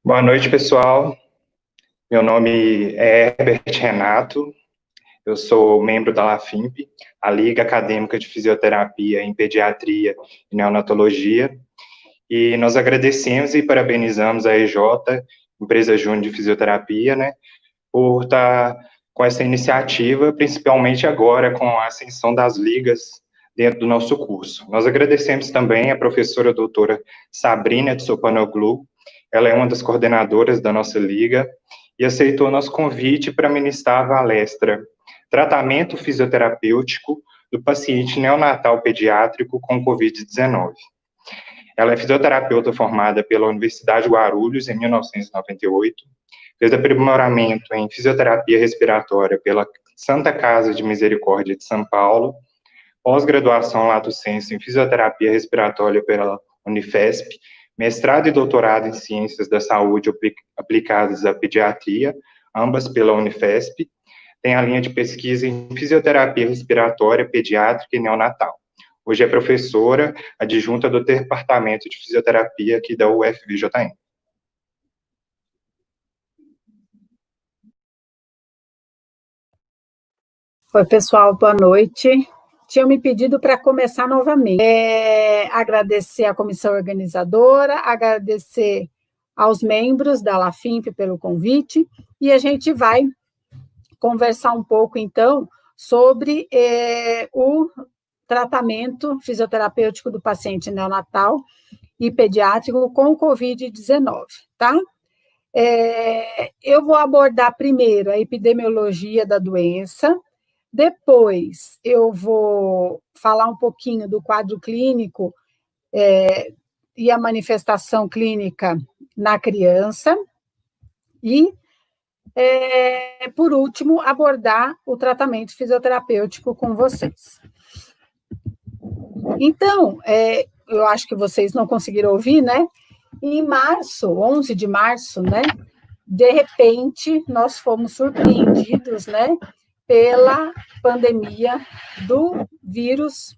Boa noite, pessoal. Meu nome é Herbert Renato, eu sou membro da LAFIMP, a Liga Acadêmica de Fisioterapia em Pediatria e Neonatologia, e nós agradecemos e parabenizamos a EJ, Empresa Júnior de Fisioterapia, por estar com essa iniciativa, principalmente agora com a ascensão das ligas dentro do nosso curso. Nós agradecemos também a professora doutora Sabrina Tsopanoglu, ela é uma das coordenadoras da nossa liga, e aceitou nosso convite para ministrar a palestra Tratamento Fisioterapêutico do Paciente Neonatal Pediátrico com Covid-19. Ela é fisioterapeuta formada pela Universidade de Guarulhos em 1998, fez aprimoramento em fisioterapia respiratória pela Santa Casa de Misericórdia de São Paulo, pós-graduação lato sensu em fisioterapia respiratória pela Unifesp, mestrado e doutorado em ciências da saúde aplicadas à pediatria, ambas pela Unifesp, tem a linha de pesquisa em fisioterapia respiratória pediátrica e neonatal. Hoje é professora adjunta do Departamento de Fisioterapia aqui da UFVJM. Oi, pessoal, boa noite. Tinham me pedido para começar novamente. Agradecer à comissão organizadora, agradecer aos membros da LAFIMP pelo convite, e a gente vai conversar um pouco, então, sobre o tratamento fisioterapêutico do paciente neonatal e pediátrico com Covid-19, tá? Eu vou abordar primeiro a epidemiologia da doença, depois eu vou falar um pouquinho do quadro clínico e a manifestação clínica na criança, e, por último, abordar o tratamento fisioterapêutico com vocês. Então, eu acho que vocês não conseguiram ouvir, né? Em março, 11 de março, né? De repente, nós fomos surpreendidos, né? Pela pandemia do vírus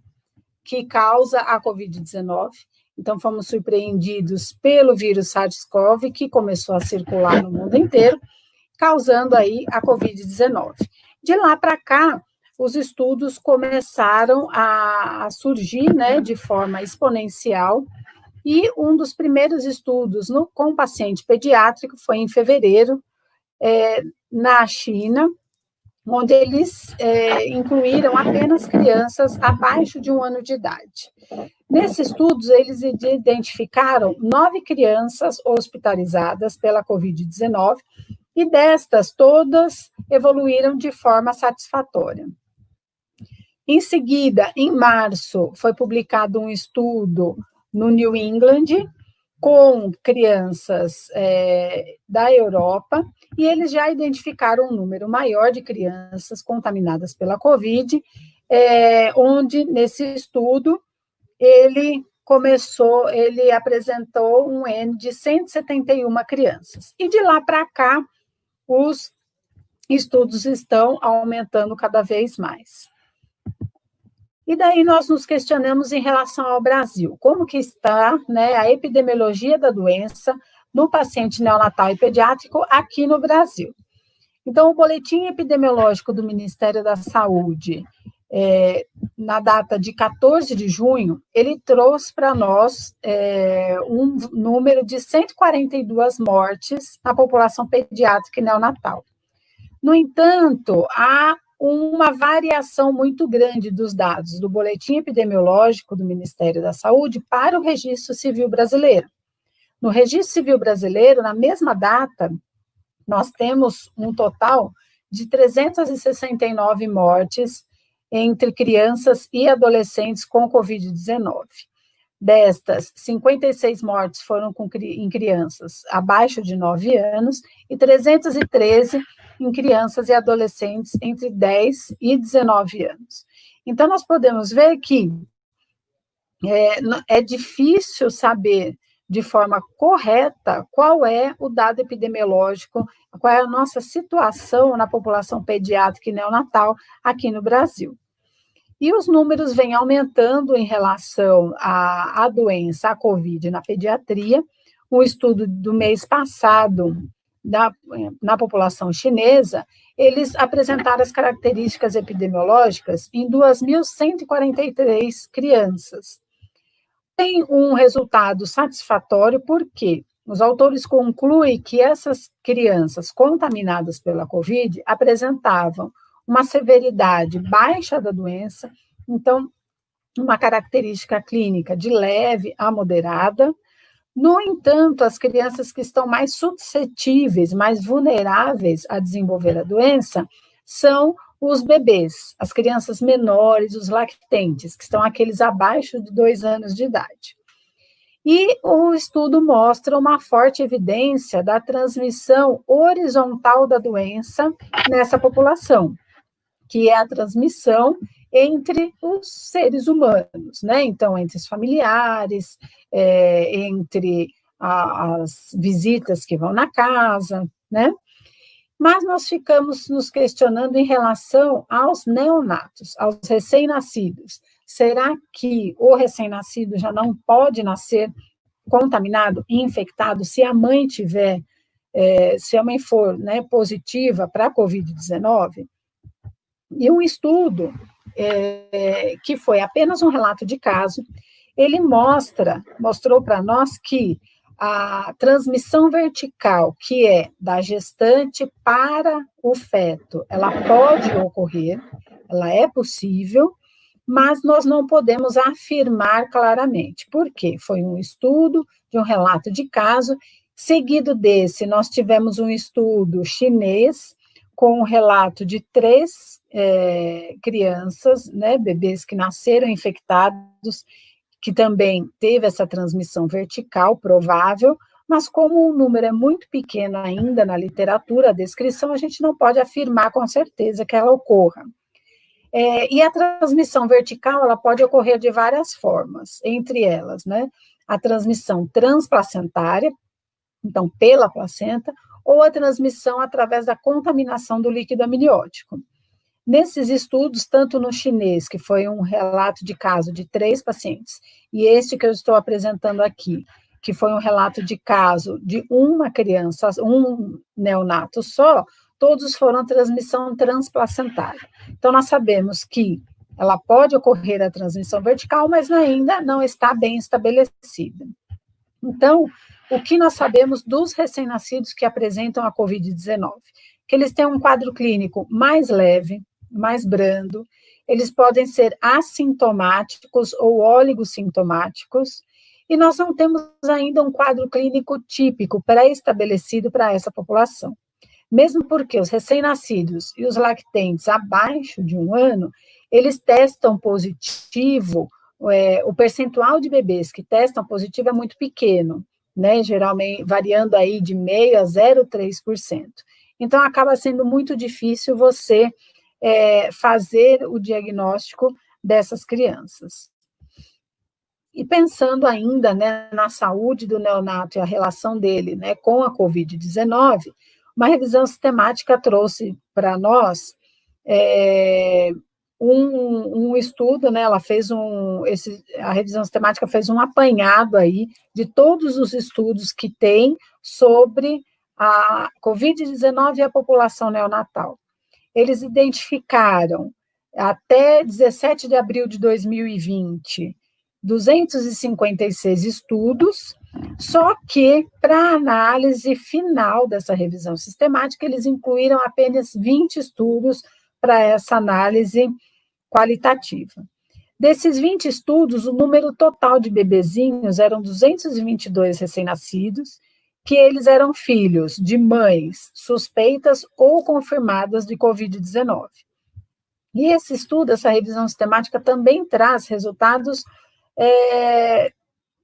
que causa a Covid-19. Então, fomos surpreendidos pelo vírus SARS-CoV, que começou a circular no mundo inteiro, causando aí a Covid-19. De lá para cá, os estudos começaram a surgir, né, de forma exponencial, e um dos primeiros estudos com paciente pediátrico foi em fevereiro, na China, onde eles incluíram apenas crianças abaixo de 1 ano de idade. Nesses estudos, eles identificaram 9 crianças hospitalizadas pela Covid-19, e destas, todas evoluíram de forma satisfatória. Em seguida, em março, foi publicado um estudo no New England, com crianças da Europa, e eles já identificaram um número maior de crianças contaminadas pela Covid, onde, nesse estudo, ele apresentou um N de 171 crianças. E de lá para cá, os estudos estão aumentando cada vez mais. E daí nós nos questionamos em relação ao Brasil, como que está, né, a epidemiologia da doença no paciente neonatal e pediátrico aqui no Brasil. Então, o boletim epidemiológico do Ministério da Saúde, na data de 14 de junho, ele trouxe para nós um número de 142 mortes na população pediátrica e neonatal. No entanto, há uma variação muito grande dos dados do boletim epidemiológico do Ministério da Saúde para o Registro Civil Brasileiro. No Registro Civil Brasileiro, na mesma data, nós temos um total de 369 mortes entre crianças e adolescentes com Covid-19. Destas, 56 mortes foram em crianças abaixo de 9 anos e 313 em crianças e adolescentes entre 10 e 19 anos. Então, nós podemos ver que é difícil saber de forma correta qual é o dado epidemiológico, qual é a nossa situação na população pediátrica e neonatal aqui no Brasil. E os números vêm aumentando em relação à doença, à Covid na pediatria, um estudo do mês passado na população chinesa, eles apresentaram as características epidemiológicas em 2.143 crianças. Tem um resultado satisfatório porque os autores concluem que essas crianças contaminadas pela Covid apresentavam uma severidade baixa da doença, então, uma característica clínica de leve a moderada. No entanto, as crianças que estão mais suscetíveis, mais vulneráveis a desenvolver a doença, são os bebês, as crianças menores, os lactentes, que estão aqueles abaixo de 2 anos de idade. E o estudo mostra uma forte evidência da transmissão horizontal da doença nessa população, que é a transmissão entre os seres humanos, né? Então, entre os familiares, entre as visitas que vão na casa, né? Mas nós ficamos nos questionando em relação aos neonatos, aos recém-nascidos. Será que o recém-nascido já não pode nascer contaminado, infectado, se a mãe tiver, se a mãe for, né, positiva para a Covid-19? E um estudo que foi apenas um relato de caso, ele mostrou para nós que a transmissão vertical, que é da gestante para o feto, ela pode ocorrer, ela é possível, mas nós não podemos afirmar claramente. Por quê? Foi um estudo de um relato de caso, seguido desse, nós tivemos um estudo chinês, com um relato de 3 crianças, né, bebês que nasceram infectados, que também teve essa transmissão vertical provável, mas como o número é muito pequeno ainda na literatura, a descrição, a gente não pode afirmar com certeza que ela ocorra. E a transmissão vertical, ela pode ocorrer de várias formas, entre elas, né, a transmissão transplacentária, então pela placenta, ou a transmissão através da contaminação do líquido amniótico. Nesses estudos, tanto no chinês, que foi um relato de caso de 3 pacientes, e este que eu estou apresentando aqui, que foi um relato de caso de uma criança, um neonato só, todos foram transmissão transplacentária. Então, nós sabemos que ela pode ocorrer a transmissão vertical, mas ainda não está bem estabelecida. Então, o que nós sabemos dos recém-nascidos que apresentam a Covid-19? Que eles têm um quadro clínico mais leve, mais brando, eles podem ser assintomáticos ou oligossintomáticos, e nós não temos ainda um quadro clínico típico pré-estabelecido para essa população. Mesmo porque os recém-nascidos e os lactentes abaixo de 1 ano, eles testam positivo, o percentual de bebês que testam positivo é muito pequeno, né, geralmente variando aí de 0,5% a 0,3%. Então, acaba sendo muito difícil você fazer o diagnóstico dessas crianças. E pensando ainda, né, na saúde do neonato e a relação dele, né, com a Covid-19, uma revisão sistemática trouxe para nós um estudo, né, ela fez a revisão sistemática fez um apanhado aí de todos os estudos que tem sobre a Covid-19 e a população neonatal. Eles identificaram, até 17 de abril de 2020, 256 estudos, só que, para a análise final dessa revisão sistemática, eles incluíram apenas 20 estudos para essa análise qualitativa. Desses 20 estudos, o número total de bebezinhos eram 222 recém-nascidos, que eles eram filhos de mães suspeitas ou confirmadas de Covid-19. E esse estudo, essa revisão sistemática, também traz resultados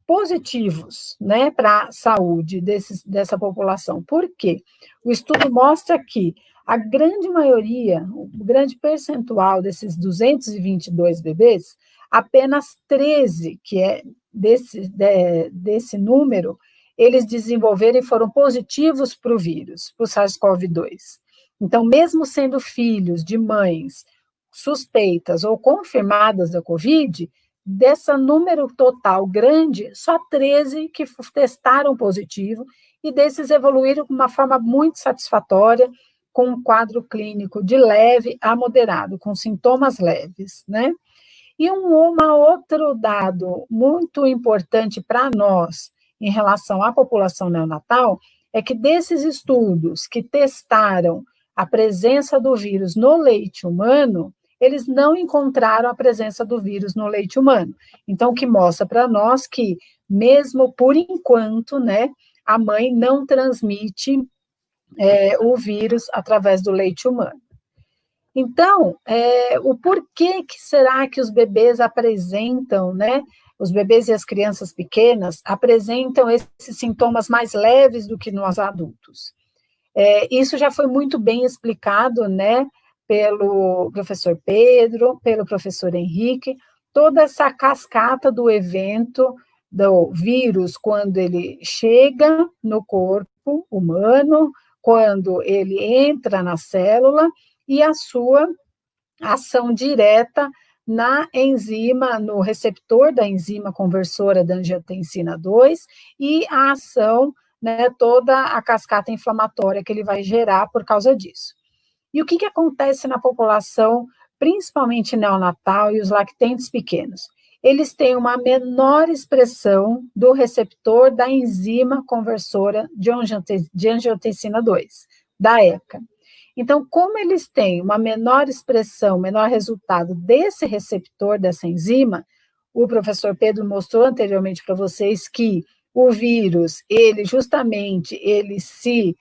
positivos, né, para a saúde dessa população. Por quê? O estudo mostra que a grande maioria, o grande percentual desses 222 bebês, apenas 13, que é desse número, eles desenvolveram e foram positivos para o vírus, para o SARS-CoV-2. Então, mesmo sendo filhos de mães suspeitas ou confirmadas da Covid, desse número total grande, só 13 que testaram positivo, e desses evoluíram de uma forma muito satisfatória, com um quadro clínico de leve a moderado, com sintomas leves, né? E outro dado muito importante para nós, em relação à população neonatal, é que desses estudos que testaram a presença do vírus no leite humano, eles não encontraram a presença do vírus no leite humano. Então, o que mostra para nós que, mesmo por enquanto, né, a mãe não transmite o vírus através do leite humano. Então, o porquê que será que os bebês apresentam, né? Os bebês e as crianças pequenas apresentam esses sintomas mais leves do que nós adultos. Isso já foi muito bem explicado, né? Pelo professor Pedro, pelo professor Henrique, toda essa cascata do evento do vírus, quando ele chega no corpo humano, quando ele entra na célula, e a sua ação direta na enzima, no receptor da enzima conversora da angiotensina 2, e a ação, né, toda a cascata inflamatória que ele vai gerar por causa disso. E o que acontece na população, principalmente neonatal e os lactentes pequenos? Eles têm uma menor expressão do receptor da enzima conversora de angiotensina 2, da ECA. Então, como eles têm uma menor expressão, menor resultado desse receptor, dessa enzima, o professor Pedro mostrou anteriormente para vocês que o vírus, ele se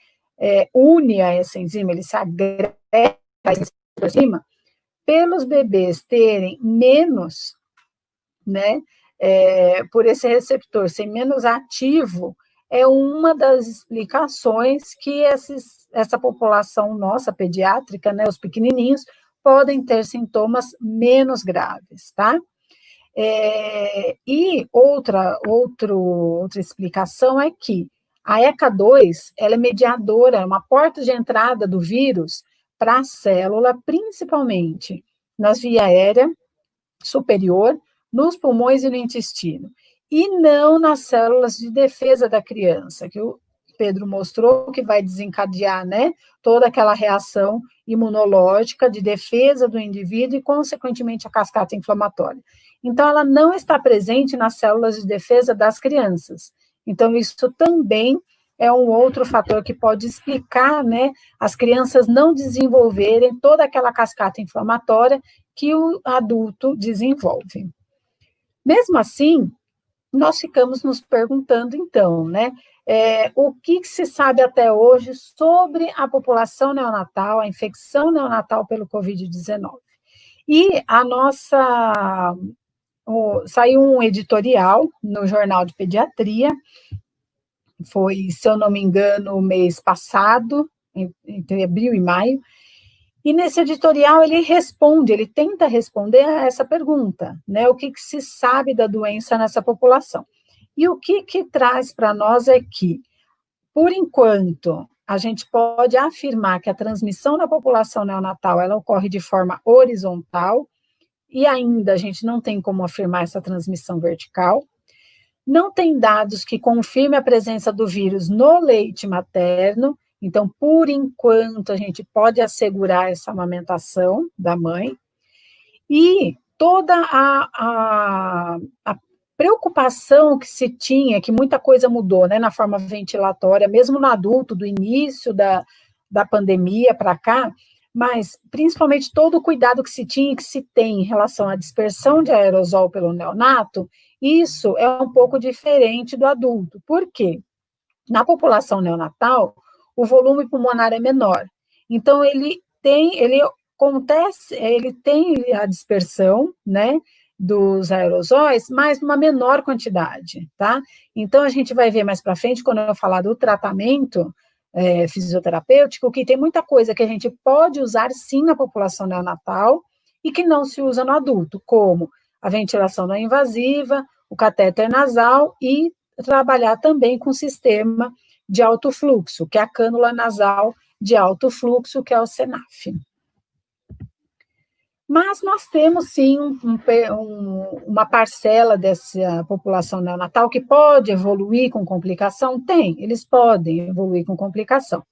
une a essa enzima, ele se agrega a essa enzima, pelos bebês terem menos, né, por esse receptor ser menos ativo, é uma das explicações que essa população nossa, pediátrica, né, os pequenininhos, podem ter sintomas menos graves, tá? E outra explicação é que a ECA2, ela é mediadora, é uma porta de entrada do vírus para a célula, principalmente nas vias aéreas superior, nos pulmões e no intestino, e não nas células de defesa da criança, que o Pedro mostrou que vai desencadear, né, toda aquela reação imunológica de defesa do indivíduo e, consequentemente, a cascata inflamatória. Então, ela não está presente nas células de defesa das crianças. Então, isso também é um outro fator que pode explicar, né, as crianças não desenvolverem toda aquela cascata inflamatória que o adulto desenvolve. Mesmo assim, nós ficamos nos perguntando, então, né, o que se sabe até hoje sobre a população neonatal, a infecção neonatal pelo Covid-19. E saiu um editorial no Jornal de Pediatria, foi, se eu não me engano, o mês passado, entre abril e maio, e nesse editorial ele tenta responder a essa pergunta, né? O que se sabe da doença nessa população? E o que traz para nós é que, por enquanto, a gente pode afirmar que a transmissão na população neonatal ela ocorre de forma horizontal, e ainda a gente não tem como afirmar essa transmissão vertical. Não tem dados que confirmem a presença do vírus no leite materno. Então, por enquanto, a gente pode assegurar essa amamentação da mãe. E toda a preocupação que se tinha, que muita coisa mudou, né, na forma ventilatória, mesmo no adulto, do início da pandemia para cá, mas principalmente todo o cuidado que se tinha e que se tem em relação à dispersão de aerosol pelo neonato, isso é um pouco diferente do adulto. Por quê? Na população neonatal, o volume pulmonar é menor. Então, ele tem a dispersão, né, dos aerosóis, mas numa menor quantidade, tá? Então, a gente vai ver mais para frente, quando eu falar do tratamento fisioterapêutico, que tem muita coisa que a gente pode usar, sim, na população neonatal, e que não se usa no adulto, como a ventilação não invasiva, o catéter nasal e trabalhar também com o sistema de alto fluxo, que é a cânula nasal de alto fluxo, que é o CENAF. Mas nós temos, sim, uma parcela dessa população neonatal que pode evoluir com complicação? Tem, eles podem evoluir com complicação.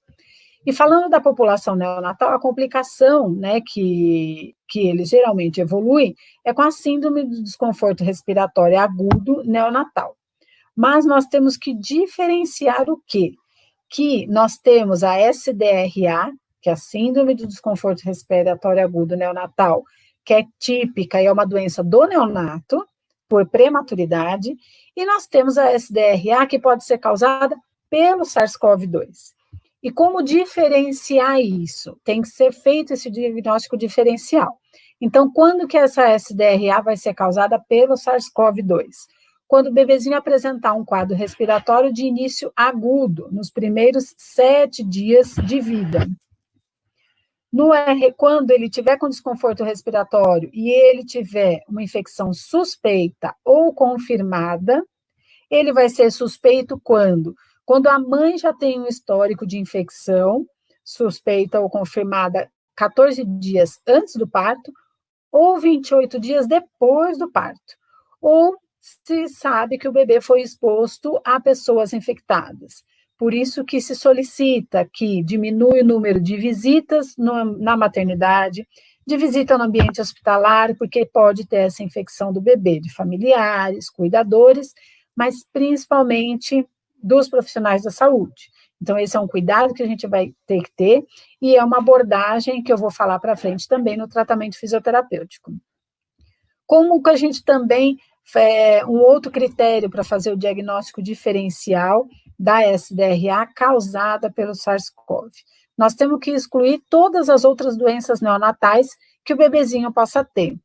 E falando da população neonatal, a complicação, né, que eles geralmente evoluem é com a síndrome do desconforto respiratório agudo neonatal. Mas nós temos que diferenciar o quê? Que nós temos a SDRA, que é a síndrome do desconforto respiratório agudo neonatal, que é típica e é uma doença do neonato, por prematuridade, e nós temos a SDRA, que pode ser causada pelo SARS-CoV-2. E como diferenciar isso? Tem que ser feito esse diagnóstico diferencial. Então, quando que essa SDRA vai ser causada pelo SARS-CoV-2? Quando o bebezinho apresentar um quadro respiratório de início agudo, nos primeiros 7 dias de vida. Quando ele tiver com desconforto respiratório e ele tiver uma infecção suspeita ou confirmada, ele vai ser suspeito quando? Quando a mãe já tem um histórico de infecção, suspeita ou confirmada 14 dias antes do parto, ou 28 dias depois do parto, ou se sabe que o bebê foi exposto a pessoas infectadas. Por isso que se solicita que diminui o número de visitas na maternidade, de visita no ambiente hospitalar, porque pode ter essa infecção do bebê, de familiares, cuidadores, mas principalmente dos profissionais da saúde. Então, esse é um cuidado que a gente vai ter que ter, e é uma abordagem que eu vou falar para frente também no tratamento fisioterapêutico. Como que a gente também, um outro critério para fazer o diagnóstico diferencial da SDRA causada pelo SARS-CoV. Nós temos que excluir todas as outras doenças neonatais que o bebezinho possa ter.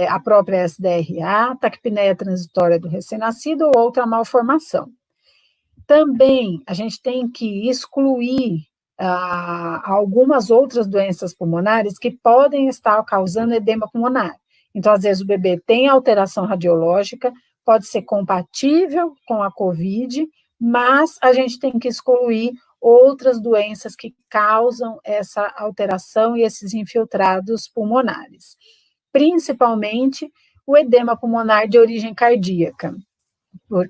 A própria SDRA, taquipneia transitória do recém-nascido ou outra malformação. Também a gente tem que excluir algumas outras doenças pulmonares que podem estar causando edema pulmonar. Então, às vezes, o bebê tem alteração radiológica, pode ser compatível com a COVID, mas a gente tem que excluir outras doenças que causam essa alteração e esses infiltrados pulmonares. Principalmente o edema pulmonar de origem cardíaca,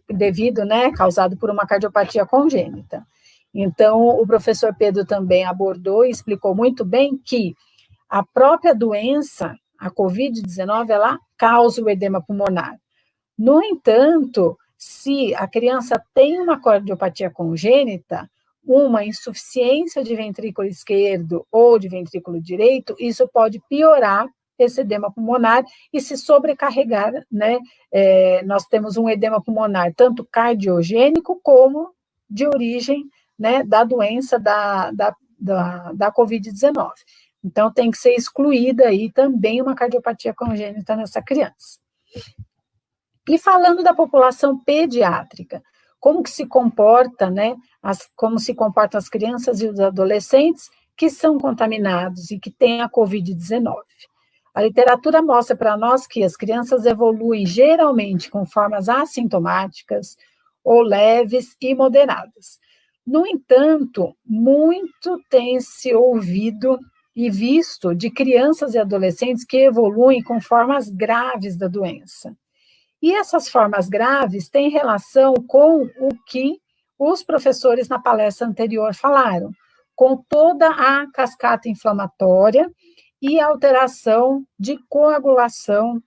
devido, né, causado por uma cardiopatia congênita. Então, o professor Pedro também abordou e explicou muito bem que a própria doença, a COVID-19, ela causa o edema pulmonar. No entanto, se a criança tem uma cardiopatia congênita, uma insuficiência de ventrículo esquerdo ou de ventrículo direito, isso pode piorar esse edema pulmonar e se sobrecarregar, né? Nós temos um edema pulmonar tanto cardiogênico como de origem, né, da doença da COVID-19. Então, tem que ser excluída aí também uma cardiopatia congênita nessa criança. E falando da população pediátrica, como que se comporta, né, como se comportam as crianças e os adolescentes que são contaminados e que têm a COVID-19. A literatura mostra para nós que as crianças evoluem geralmente com formas assintomáticas ou leves e moderadas. No entanto, muito tem se ouvido e visto de crianças e adolescentes que evoluem com formas graves da doença. E essas formas graves têm relação com o que os professores na palestra anterior falaram, com toda a cascata inflamatória e alteração de coagulação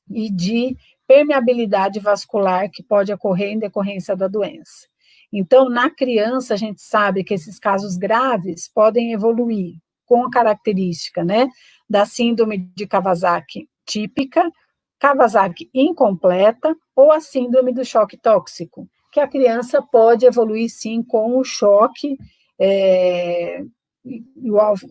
e de permeabilidade vascular que pode ocorrer em decorrência da doença. Então, na criança, a gente sabe que esses casos graves podem evoluir com a característica, né, da síndrome de Kawasaki típica, Kawasaki incompleta ou a síndrome do choque tóxico, que a criança pode evoluir, sim, com o choque,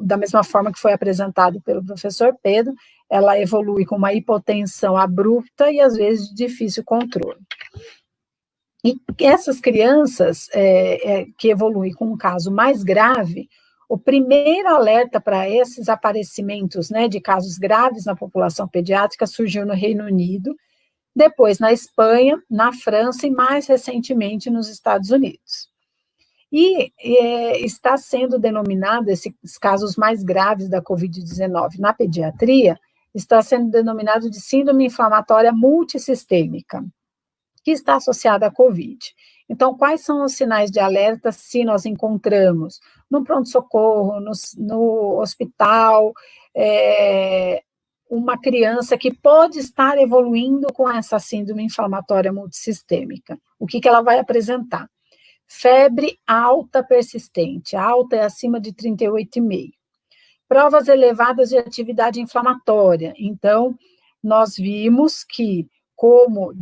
da mesma forma que foi apresentado pelo professor Pedro, ela evolui com uma hipotensão abrupta e, às vezes, de difícil controle. E essas crianças que evoluem com um caso mais grave, o primeiro alerta para esses aparecimentos, né, de casos graves na população pediátrica surgiu no Reino Unido, depois na Espanha, na França e mais recentemente nos Estados Unidos. E está sendo denominado, esses casos mais graves da Covid-19 na pediatria, está sendo denominado de síndrome inflamatória multissistêmica, que está associada à Covid. Então, quais são os sinais de alerta se nós encontramos no pronto-socorro, no hospital, uma criança que pode estar evoluindo com essa síndrome inflamatória multissistêmica? O que ela vai apresentar? Febre alta persistente, alta é acima de 38,5. Provas elevadas de atividade inflamatória. Então, nós vimos que, como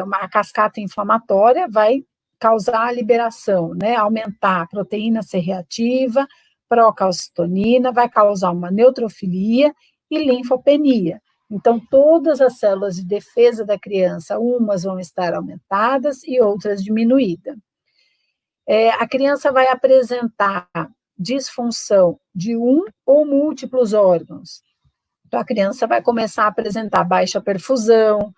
uma cascata inflamatória vai causar a liberação, né, aumentar a proteína C reativa, procalcitonina, vai causar uma neutrofilia e linfopenia. Então, todas as células de defesa da criança, umas vão estar aumentadas e outras diminuídas. A criança vai apresentar disfunção de um ou múltiplos órgãos. Então, a criança vai começar a apresentar baixa perfusão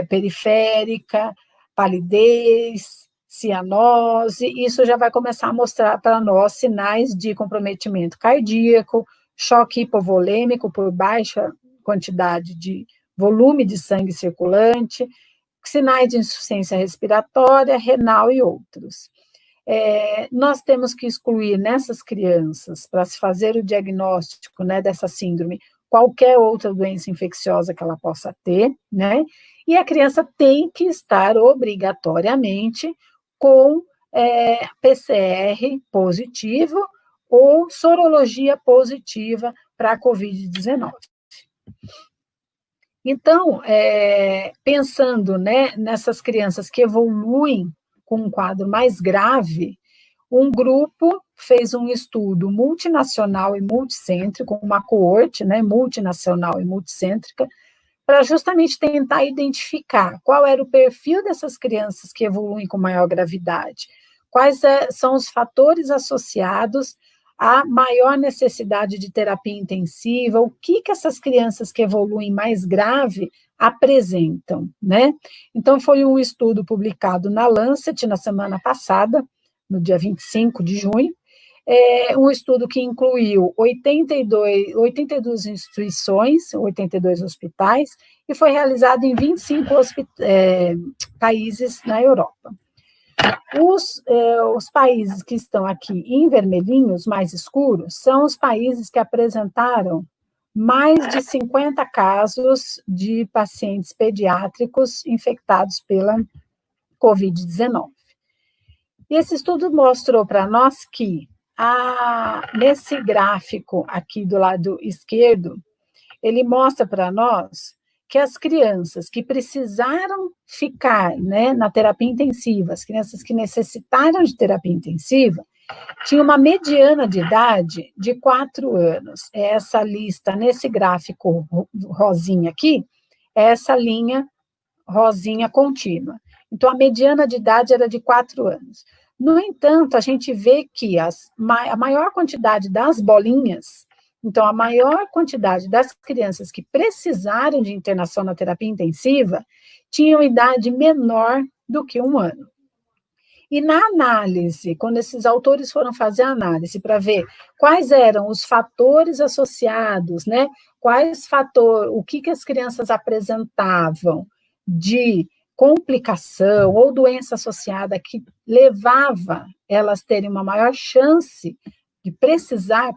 periférica, palidez, cianose. Isso já vai começar a mostrar para nós sinais de comprometimento cardíaco, choque hipovolêmico por baixa quantidade de volume de sangue circulante, sinais de insuficiência respiratória, renal e outros. Nós temos que excluir nessas crianças, para se fazer o diagnóstico, né, dessa síndrome, qualquer outra doença infecciosa que ela possa ter, né, e a criança tem que estar obrigatoriamente com PCR positivo ou sorologia positiva para a Covid-19. Então, pensando, né, nessas crianças que evoluem com um quadro mais grave, um grupo fez um estudo multinacional e multicêntrico, uma coorte, né, multinacional e multicêntrica, para justamente tentar identificar qual era o perfil dessas crianças que evoluem com maior gravidade, quais são os fatores associados à maior necessidade de terapia intensiva, o que essas crianças que evoluem mais grave apresentam, né? Então, foi um estudo publicado na Lancet na semana passada, no dia 25 de junho, um estudo que incluiu 82 instituições, 82 hospitais, e foi realizado em 25 países na Europa. Os países que estão aqui em vermelhinhos, mais escuros, são os países que apresentaram mais de 50 casos de pacientes pediátricos infectados pela Covid-19. E esse estudo mostrou para nós que, nesse gráfico aqui do lado esquerdo, ele mostra para nós que as crianças que precisaram ficar, né, na terapia intensiva, as crianças que necessitaram de terapia intensiva, tinha uma mediana de idade de 4 anos. Essa lista, nesse gráfico rosinha aqui, é essa linha rosinha contínua. Então, a mediana de idade era de 4 anos. No entanto, a gente vê que a maior quantidade das bolinhas, então, a maior quantidade das crianças que precisaram de internação na terapia intensiva tinham idade menor do que 1 ano. E na análise, quando esses autores foram fazer a análise para ver quais eram os fatores associados, né? O que as crianças apresentavam de complicação ou doença associada que levava elas terem uma maior chance de precisar,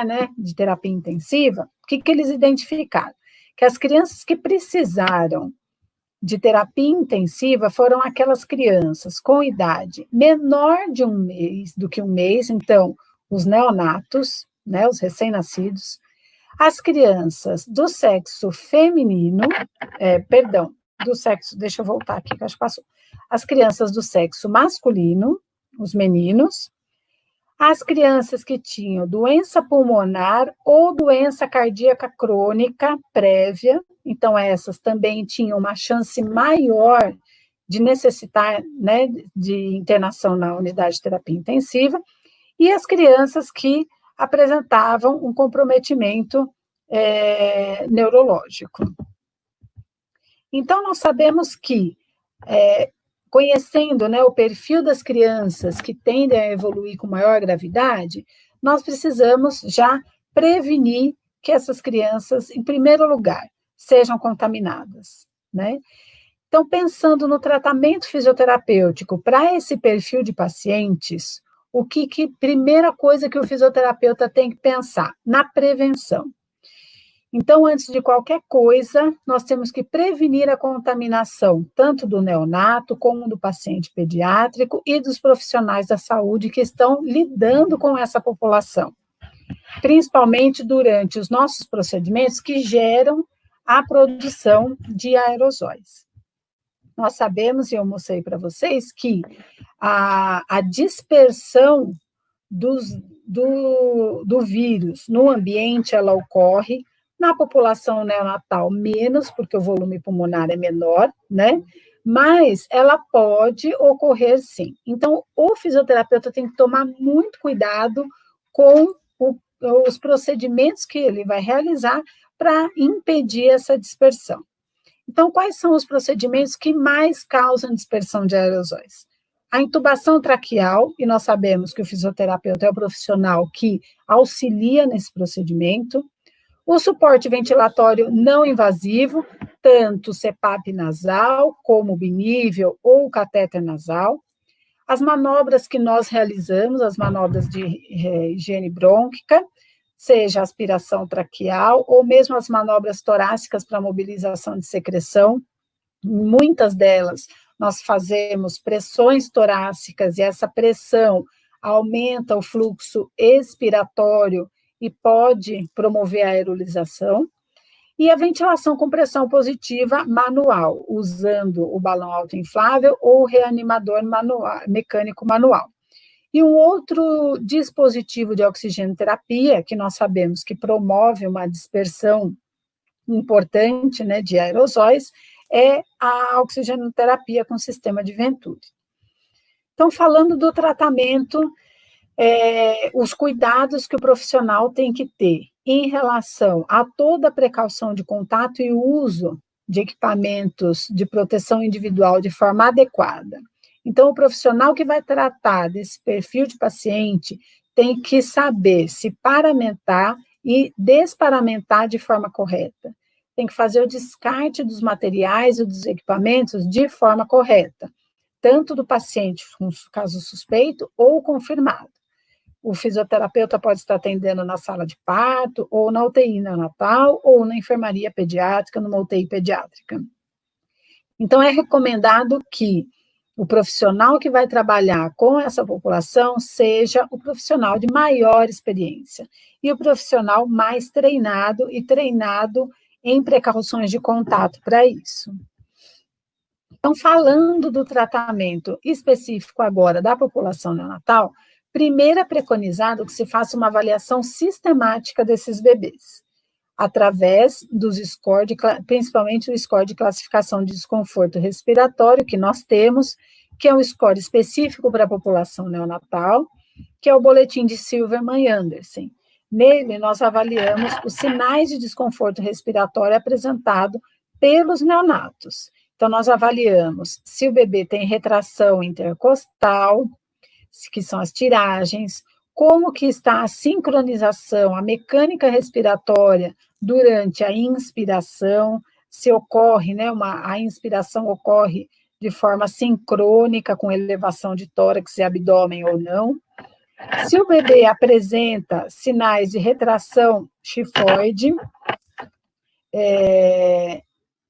né, de terapia intensiva, o que eles identificaram? Que as crianças que precisaram de terapia intensiva foram aquelas crianças com idade menor de 1 mês, do que 1 mês, então, os neonatos, né, os recém-nascidos, as crianças do sexo feminino, deixa eu voltar aqui, que acho que passou, as crianças do sexo masculino, os meninos, as crianças que tinham doença pulmonar ou doença cardíaca crônica prévia, então essas também tinham uma chance maior de necessitar, né, de internação na unidade de terapia intensiva, e as crianças que apresentavam um comprometimento neurológico. Então, nós sabemos que conhecendo, né, o perfil das crianças que tendem a evoluir com maior gravidade, nós precisamos já prevenir que essas crianças, em primeiro lugar, sejam contaminadas, né? Então, pensando no tratamento fisioterapêutico para esse perfil de pacientes, primeira coisa que o fisioterapeuta tem que pensar? Na prevenção. Então, antes de qualquer coisa, nós temos que prevenir a contaminação, tanto do neonato, como do paciente pediátrico e dos profissionais da saúde que estão lidando com essa população, principalmente durante os nossos procedimentos que geram a produção de aerosóis. Nós sabemos, e eu mostrei para vocês, que a dispersão do vírus no ambiente, ela ocorre na população neonatal menos, porque o volume pulmonar é menor, né? Mas ela pode ocorrer sim. Então, o fisioterapeuta tem que tomar muito cuidado com os procedimentos que ele vai realizar para impedir essa dispersão. Então, quais são os procedimentos que mais causam dispersão de aerosóis? A intubação traqueal, e nós sabemos que o fisioterapeuta é o profissional que auxilia nesse procedimento. O suporte ventilatório não invasivo, tanto CPAP nasal, como binível ou catéter nasal. As manobras que nós realizamos, as manobras de higiene brônquica, seja aspiração traqueal, ou mesmo as manobras torácicas para mobilização de secreção. Muitas delas nós fazemos pressões torácicas, e essa pressão aumenta o fluxo expiratório e pode promover a aerolização. E a ventilação com pressão positiva manual, usando o balão autoinflável ou o reanimador mecânico manual. E um outro dispositivo de oxigenoterapia, que nós sabemos que promove uma dispersão importante, né, de aerosóis, é a oxigenoterapia com sistema de Venturi. Então, falando do tratamento, os cuidados que o profissional tem que ter em relação a toda a precaução de contato e uso de equipamentos de proteção individual de forma adequada. Então, o profissional que vai tratar desse perfil de paciente tem que saber se paramentar e desparamentar de forma correta. Tem que fazer o descarte dos materiais e dos equipamentos de forma correta, tanto do paciente com caso suspeito ou confirmado. O fisioterapeuta pode estar atendendo na sala de parto, ou na UTI neonatal, ou na enfermaria pediátrica, numa UTI pediátrica. Então, é recomendado que o profissional que vai trabalhar com essa população seja o profissional de maior experiência e o profissional mais treinado em precauções de contato para isso. Então, falando do tratamento específico agora da população neonatal, primeiro é preconizado que se faça uma avaliação sistemática desses bebês, através dos scores, principalmente o score de classificação de desconforto respiratório que nós temos, que é um score específico para a população neonatal, que é o boletim de Silverman e Anderson. Nele, nós avaliamos os sinais de desconforto respiratório apresentado pelos neonatos. Então, nós avaliamos se o bebê tem retração intercostal, que são as tiragens, como que está a sincronização, a mecânica respiratória durante a inspiração, se ocorre, né, a inspiração ocorre de forma sincrônica, com elevação de tórax e abdômen ou não. Se o bebê apresenta sinais de retração tifoide,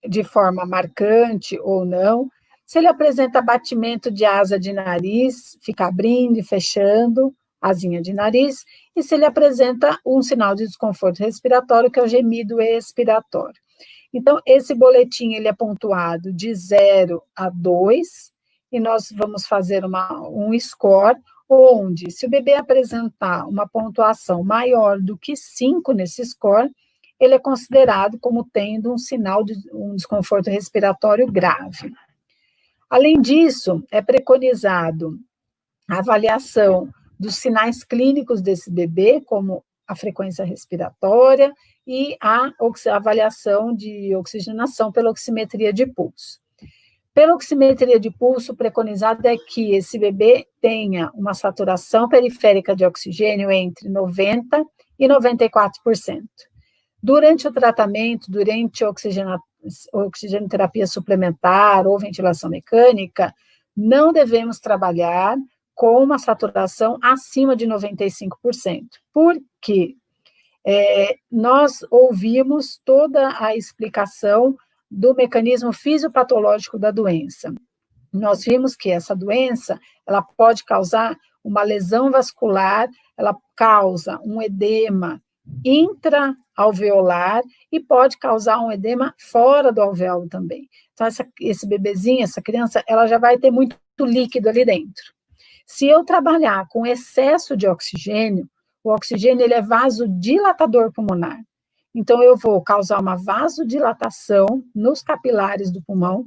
de forma marcante ou não, se ele apresenta batimento de asa de nariz, fica abrindo e fechando, asinha de nariz, e se ele apresenta um sinal de desconforto respiratório, que é o gemido expiratório. Então, esse boletim ele é pontuado de 0 a 2, e nós vamos fazer um score, onde, se o bebê apresentar uma pontuação maior do que 5 nesse score, ele é considerado como tendo um sinal de um desconforto respiratório grave. Além disso, é preconizado a avaliação dos sinais clínicos desse bebê, como a frequência respiratória e a avaliação de oxigenação pela oximetria de pulso. Pela oximetria de pulso, preconizado é que esse bebê tenha uma saturação periférica de oxigênio entre 90% e 94%. Durante o tratamento, durante a oxigenoterapia suplementar ou ventilação mecânica, não devemos trabalhar com uma saturação acima de 95%. Por quê? Nós ouvimos toda a explicação do mecanismo fisiopatológico da doença. Nós vimos que essa doença, ela pode causar uma lesão vascular, ela causa um edema intra-alveolar e pode causar um edema fora do alvéolo também. Então, esse bebezinho, essa criança, ela já vai ter muito líquido ali dentro. Se eu trabalhar com excesso de oxigênio, o oxigênio ele é vasodilatador pulmonar. Então, eu vou causar uma vasodilatação nos capilares do pulmão,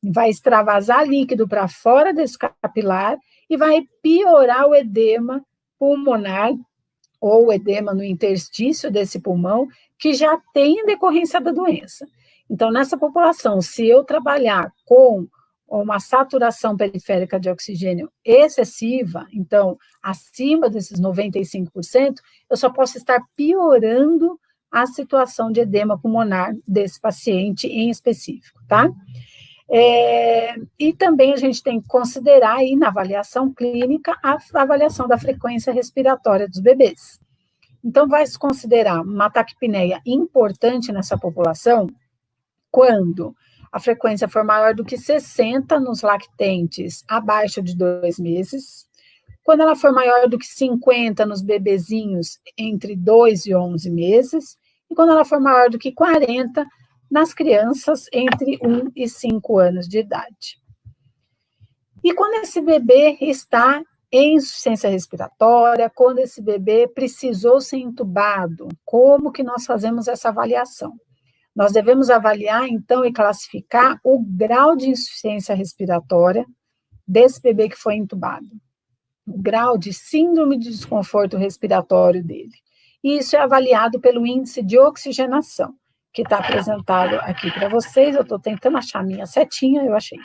vai extravasar líquido para fora desse capilar e vai piorar o edema pulmonar ou edema no interstício desse pulmão, que já tem decorrência da doença. Então, nessa população, se eu trabalhar com uma saturação periférica de oxigênio excessiva, então, acima desses 95%, eu só posso estar piorando a situação de edema pulmonar desse paciente em específico, tá? E também a gente tem que considerar aí na avaliação clínica a avaliação da frequência respiratória dos bebês. Então, vai se considerar uma taquipneia importante nessa população quando a frequência for maior do que 60 nos lactentes abaixo de 2 meses, quando ela for maior do que 50 nos bebezinhos entre 2 e 11 meses, e quando ela for maior do que 40 nas crianças entre 1 e 5 anos de idade. E quando esse bebê está em insuficiência respiratória, quando esse bebê precisou ser entubado, como que nós fazemos essa avaliação? Nós devemos avaliar, então, e classificar o grau de insuficiência respiratória desse bebê que foi entubado, o grau de síndrome de desconforto respiratório dele. E isso é avaliado pelo índice de oxigenação, que está apresentado aqui para vocês. Eu estou tentando achar a minha setinha, eu achei.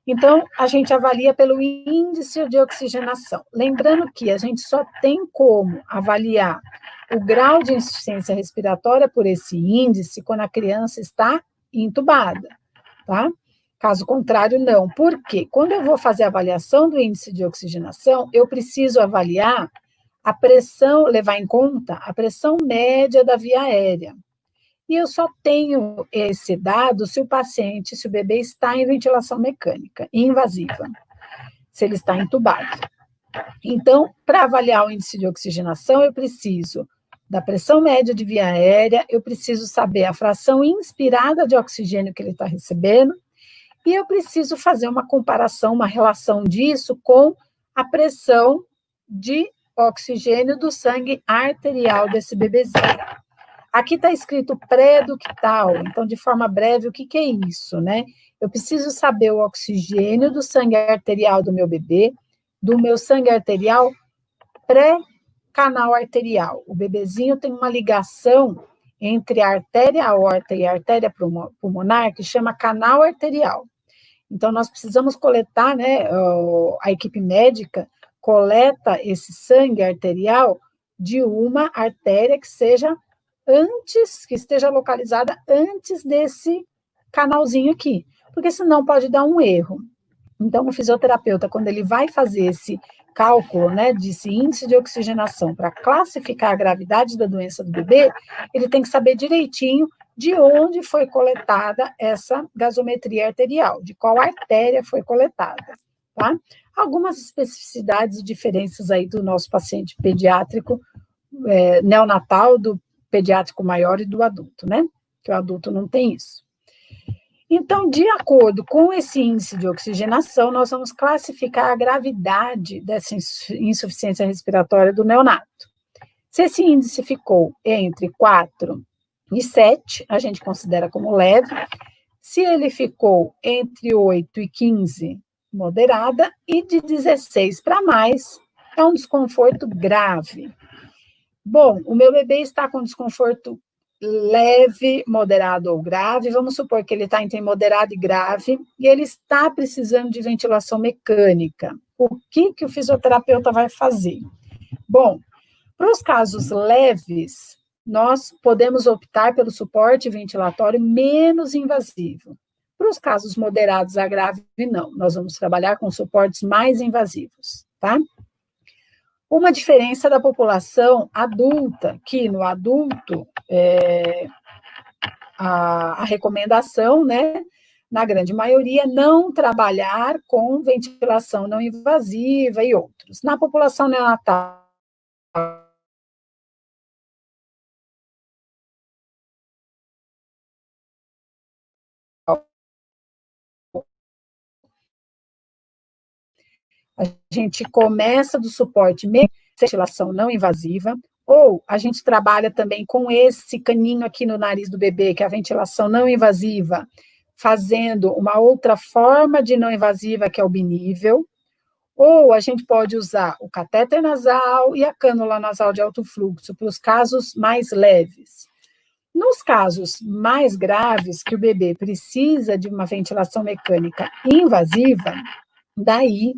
Então, a gente avalia pelo índice de oxigenação. Lembrando que a gente só tem como avaliar o grau de insuficiência respiratória por esse índice quando a criança está entubada, tá? Caso contrário, não. Por quê? Quando eu vou fazer a avaliação do índice de oxigenação, eu preciso avaliar a pressão, levar em conta a pressão média da via aérea. E eu só tenho esse dado se o bebê está em ventilação mecânica invasiva, se ele está entubado. Então, para avaliar o índice de oxigenação, eu preciso da pressão média de via aérea, eu preciso saber a fração inspirada de oxigênio que ele está recebendo, e eu preciso fazer uma comparação, uma relação disso com a pressão de oxigênio do sangue arterial desse bebezinho. Aqui está escrito pré-ductal, então, de forma breve, o que é isso, né? Eu preciso saber o oxigênio do sangue arterial do meu bebê, do meu sangue arterial pré-canal arterial. O bebezinho tem uma ligação entre a artéria aorta e a artéria pulmonar que chama canal arterial. Então, nós precisamos coletar, né, a equipe médica coleta esse sangue arterial de uma artéria que esteja localizada antes desse canalzinho aqui, porque senão pode dar um erro. Então, o fisioterapeuta, quando ele vai fazer esse cálculo, né, desse índice de oxigenação para classificar a gravidade da doença do bebê, ele tem que saber direitinho de onde foi coletada essa gasometria arterial, de qual artéria foi coletada, tá? Algumas especificidades e diferenças aí do nosso paciente pediátrico, neonatal, do pediátrico maior e do adulto, né? Que o adulto não tem isso. Então, de acordo com esse índice de oxigenação, nós vamos classificar a gravidade dessa insuficiência respiratória do neonato. Se esse índice ficou entre 4 e 7, a gente considera como leve. Se ele ficou entre 8 e 15, moderada, e de 16 para mais, é um desconforto grave. Bom, o meu bebê está com desconforto leve, moderado ou grave. Vamos supor que ele está entre moderado e grave, e ele está precisando de ventilação mecânica. O que o fisioterapeuta vai fazer? Bom, para os casos leves, nós podemos optar pelo suporte ventilatório menos invasivo. Para os casos moderados a grave, não. Nós vamos trabalhar com suportes mais invasivos, tá? Uma diferença da população adulta, que no adulto, a recomendação, né, na grande maioria, não trabalhar com ventilação não invasiva e outros. Na população neonatal, a gente começa do suporte ventilação não invasiva, ou a gente trabalha também com esse caninho aqui no nariz do bebê, que é a ventilação não invasiva, fazendo uma outra forma de não invasiva, que é o binível, ou a gente pode usar o catéter nasal e a cânula nasal de alto fluxo para os casos mais leves. Nos casos mais graves, que o bebê precisa de uma ventilação mecânica invasiva, daí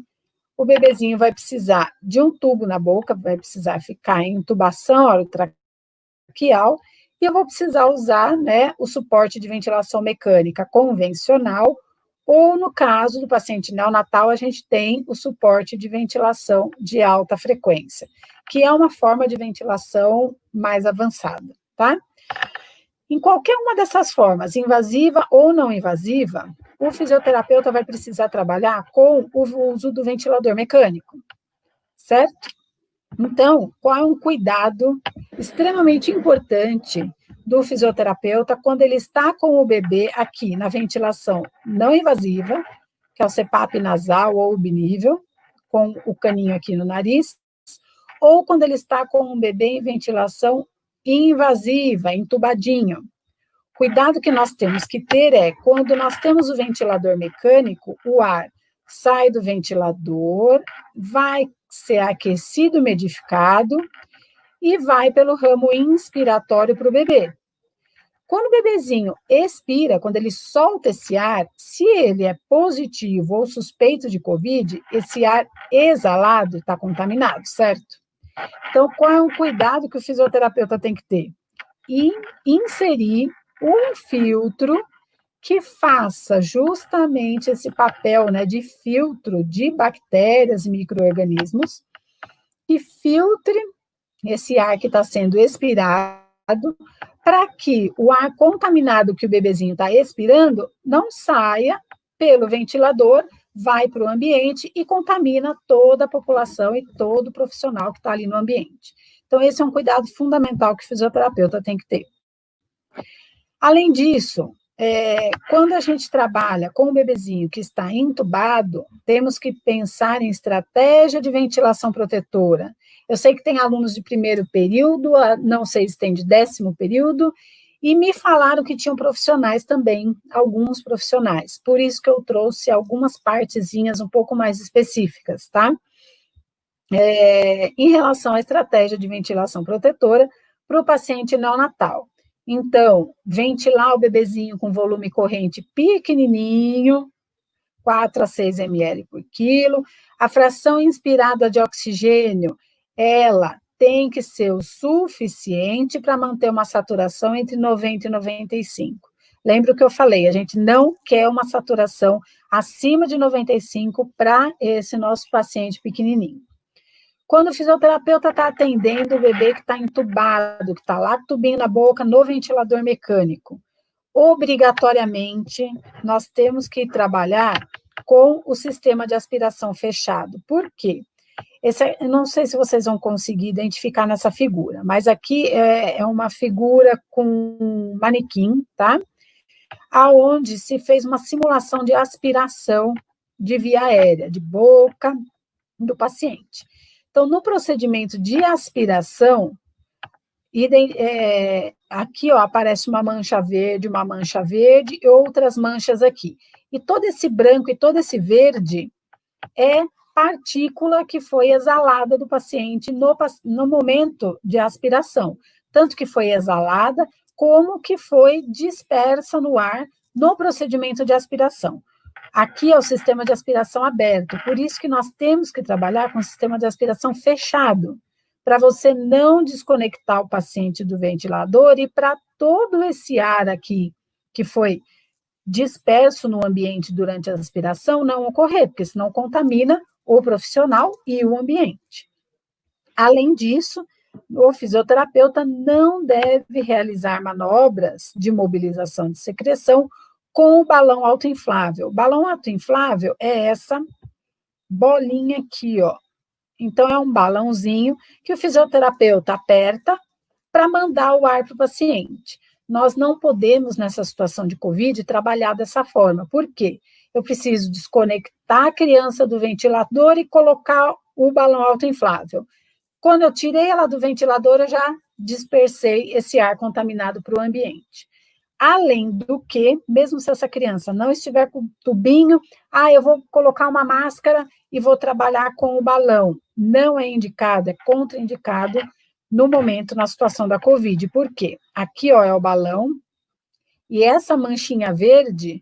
o bebezinho vai precisar de um tubo na boca, vai precisar ficar em intubação orotraqueal, e eu vou precisar usar, né, o suporte de ventilação mecânica convencional, ou no caso do paciente neonatal, a gente tem o suporte de ventilação de alta frequência, que é uma forma de ventilação mais avançada, tá? Em qualquer uma dessas formas, invasiva ou não invasiva, o fisioterapeuta vai precisar trabalhar com o uso do ventilador mecânico, certo? Então, qual é um cuidado extremamente importante do fisioterapeuta quando ele está com o bebê aqui na ventilação não invasiva, que é o CPAP nasal ou o binível, com o caninho aqui no nariz, ou quando ele está com o bebê em ventilação invasiva, entubadinho. Cuidado que nós temos que ter é, quando nós temos o ventilador mecânico, o ar sai do ventilador, vai ser aquecido, umidificado, e vai pelo ramo inspiratório para o bebê. Quando o bebezinho expira, quando ele solta esse ar, se ele é positivo ou suspeito de Covid, esse ar exalado está contaminado, certo? Então, qual é o cuidado que o fisioterapeuta tem que ter? E inserir um filtro que faça justamente esse papel, né, de filtro de bactérias e micro-organismos, que filtre esse ar que está sendo expirado, para que o ar contaminado que o bebezinho está expirando não saia pelo ventilador, vai para o ambiente e contamina toda a população e todo profissional que está ali no ambiente. Então, esse é um cuidado fundamental que o fisioterapeuta tem que ter. Além disso, quando a gente trabalha com o bebezinho que está entubado, temos que pensar em estratégia de ventilação protetora. Eu sei que tem alunos de primeiro período, não sei se tem de 10º período, e me falaram que tinham profissionais também, alguns profissionais. Por isso que eu trouxe algumas partezinhas um pouco mais específicas, tá? Em relação à estratégia de ventilação protetora para o paciente neonatal. Então, ventilar o bebezinho com volume corrente pequenininho, 4 a 6 ml por quilo. A fração inspirada de oxigênio, ela tem que ser o suficiente para manter uma saturação entre 90 e 95. Lembra o que eu falei, a gente não quer uma saturação acima de 95 para esse nosso paciente pequenininho. Quando o fisioterapeuta está atendendo o bebê que está entubado, que está lá com o tubinho na boca, no ventilador mecânico, obrigatoriamente nós temos que trabalhar com o sistema de aspiração fechado. Por quê? Eu não sei se vocês vão conseguir identificar nessa figura, mas aqui é uma figura com um manequim, tá? Aonde se fez uma simulação de aspiração de via aérea, de boca do paciente. Então, no procedimento de aspiração, aqui aparece uma mancha verde e outras manchas aqui. E todo esse branco e todo esse verde é partícula que foi exalada do paciente no momento de aspiração. Tanto que foi exalada como que foi dispersa no ar no procedimento de aspiração. Aqui é o sistema de aspiração aberto, por isso que nós temos que trabalhar com o sistema de aspiração fechado, para você não desconectar o paciente do ventilador e para todo esse ar aqui que foi disperso no ambiente durante a aspiração não ocorrer, porque senão contamina o profissional e o ambiente. Além disso, o fisioterapeuta não deve realizar manobras de mobilização de secreção com o balão autoinflável. O balão autoinflável é essa bolinha aqui, ó. Então, é um balãozinho que o fisioterapeuta aperta para mandar o ar para o paciente. Nós não podemos, nessa situação de Covid, trabalhar dessa forma. Por quê? Eu preciso desconectar a criança do ventilador e colocar o balão autoinflável. Quando eu tirei ela do ventilador, eu já dispersei esse ar contaminado para o ambiente. Além do que, mesmo se essa criança não estiver com tubinho, eu vou colocar uma máscara e vou trabalhar com o balão. Não é indicado, é contraindicado no momento, na situação da Covid. Por quê? Aqui, ó, é o balão, e essa manchinha verde,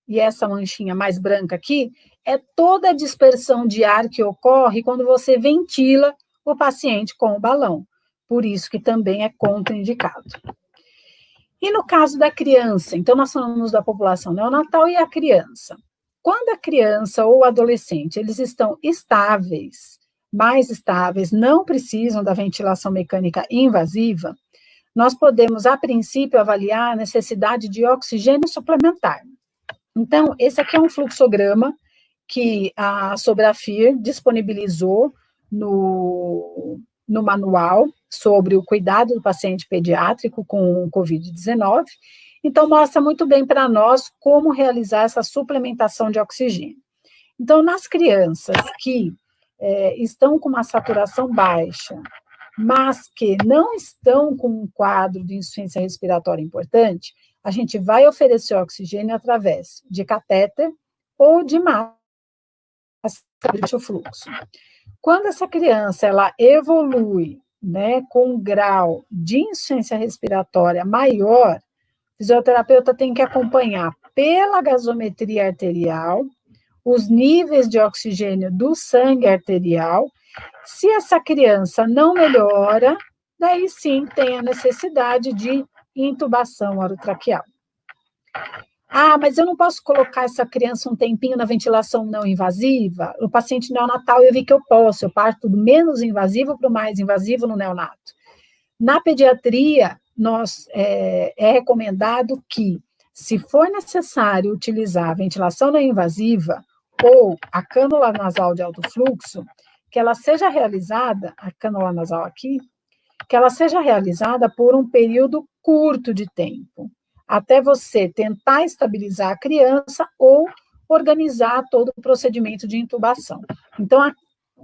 e essa manchinha mais branca aqui, é toda a dispersão de ar que ocorre quando você ventila o paciente com o balão. Por isso que também é contraindicado. E no caso da criança, então nós falamos da população neonatal e a criança. Quando a criança ou o adolescente, eles estão estáveis, mais estáveis, não precisam da ventilação mecânica invasiva, nós podemos, a princípio, avaliar a necessidade de oxigênio suplementar. Então, esse aqui é um fluxograma que a Sobrafir disponibilizou no manual sobre o cuidado do paciente pediátrico com Covid-19. Então, mostra muito bem para nós como realizar essa suplementação de oxigênio. Então, nas crianças que estão com uma saturação baixa, mas que não estão com um quadro de insuficiência respiratória importante, a gente vai oferecer oxigênio através de catéter ou de máscara de baixo fluxo. Quando essa criança ela evolui, né, com um grau de insuficiência respiratória maior, o fisioterapeuta tem que acompanhar pela gasometria arterial, os níveis de oxigênio do sangue arterial. Se essa criança não melhora, daí sim tem a necessidade de intubação orotraqueal. Mas eu não posso colocar essa criança um tempinho na ventilação não invasiva? O paciente neonatal eu vi que eu posso, eu parto do menos invasivo para o mais invasivo no neonato. Na pediatria, é recomendado que, se for necessário utilizar a ventilação não invasiva ou a cânula nasal de alto fluxo, que ela seja realizada, a cânula nasal aqui, que ela seja realizada por um período curto de tempo, até você tentar estabilizar a criança ou organizar todo o procedimento de intubação. Então,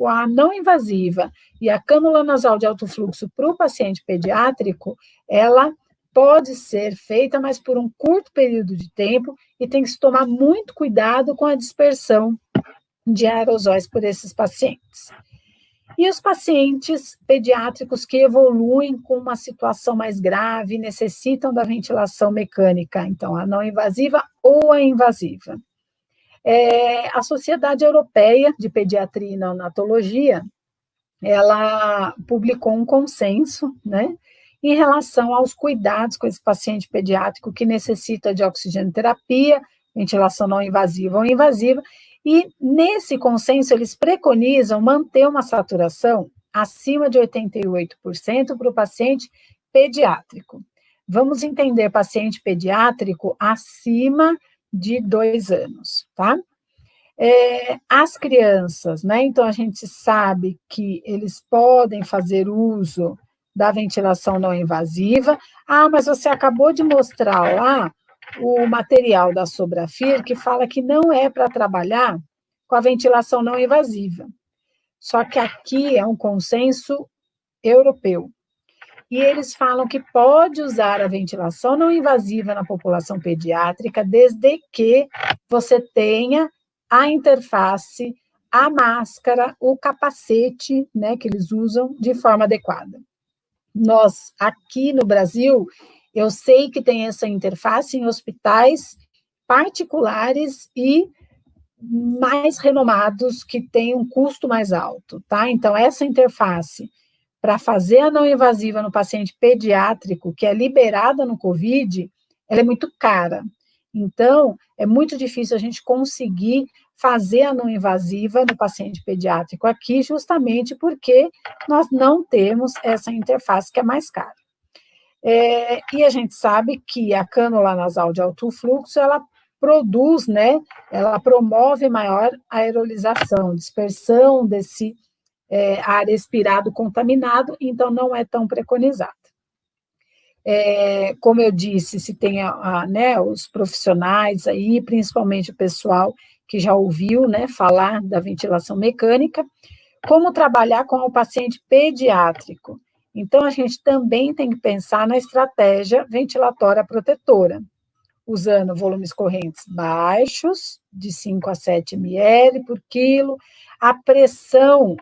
a não invasiva e a cânula nasal de alto fluxo para o paciente pediátrico, ela pode ser feita, mas por um curto período de tempo, e tem que se tomar muito cuidado com a dispersão de aerosóis por esses pacientes. E os pacientes pediátricos que evoluem com uma situação mais grave, necessitam da ventilação mecânica, então, a não invasiva ou a invasiva. A Sociedade Europeia de Pediatria e Neonatologia, ela publicou um consenso, né, em relação aos cuidados com esse paciente pediátrico que necessita de oxigenoterapia, ventilação não invasiva ou invasiva, e nesse consenso eles preconizam manter uma saturação acima de 88% para o paciente pediátrico. Vamos entender paciente pediátrico acima de 2 anos, tá? As crianças, né? Então a gente sabe que eles podem fazer uso da ventilação não invasiva. Mas você acabou de mostrar lá o material da Sobrafir que fala que não é para trabalhar com a ventilação não invasiva. Só que aqui é um consenso europeu. E eles falam que pode usar a ventilação não invasiva na população pediátrica, desde que você tenha a interface, a máscara, o capacete, né, que eles usam de forma adequada. Nós, aqui no Brasil, Eu sei que tem essa interface em hospitais particulares e mais renomados, que têm um custo mais alto, tá? Então, essa interface para fazer a não invasiva no paciente pediátrico, que é liberada no COVID, ela é muito cara. Então, é muito difícil a gente conseguir fazer a não invasiva no paciente pediátrico aqui, justamente porque nós não temos essa interface que é mais cara. E a gente sabe que a cânula nasal de alto fluxo, ela produz, né, ela promove maior aerolização, dispersão desse ar expirado contaminado, então não é tão preconizado. Como eu disse, se tem né, os profissionais aí, principalmente o pessoal que já ouviu, né, falar da ventilação mecânica, como trabalhar com o paciente pediátrico. Então, a gente também tem que pensar na estratégia ventilatória protetora, usando volumes correntes baixos, de 5 a 7 ml por quilo, a pressão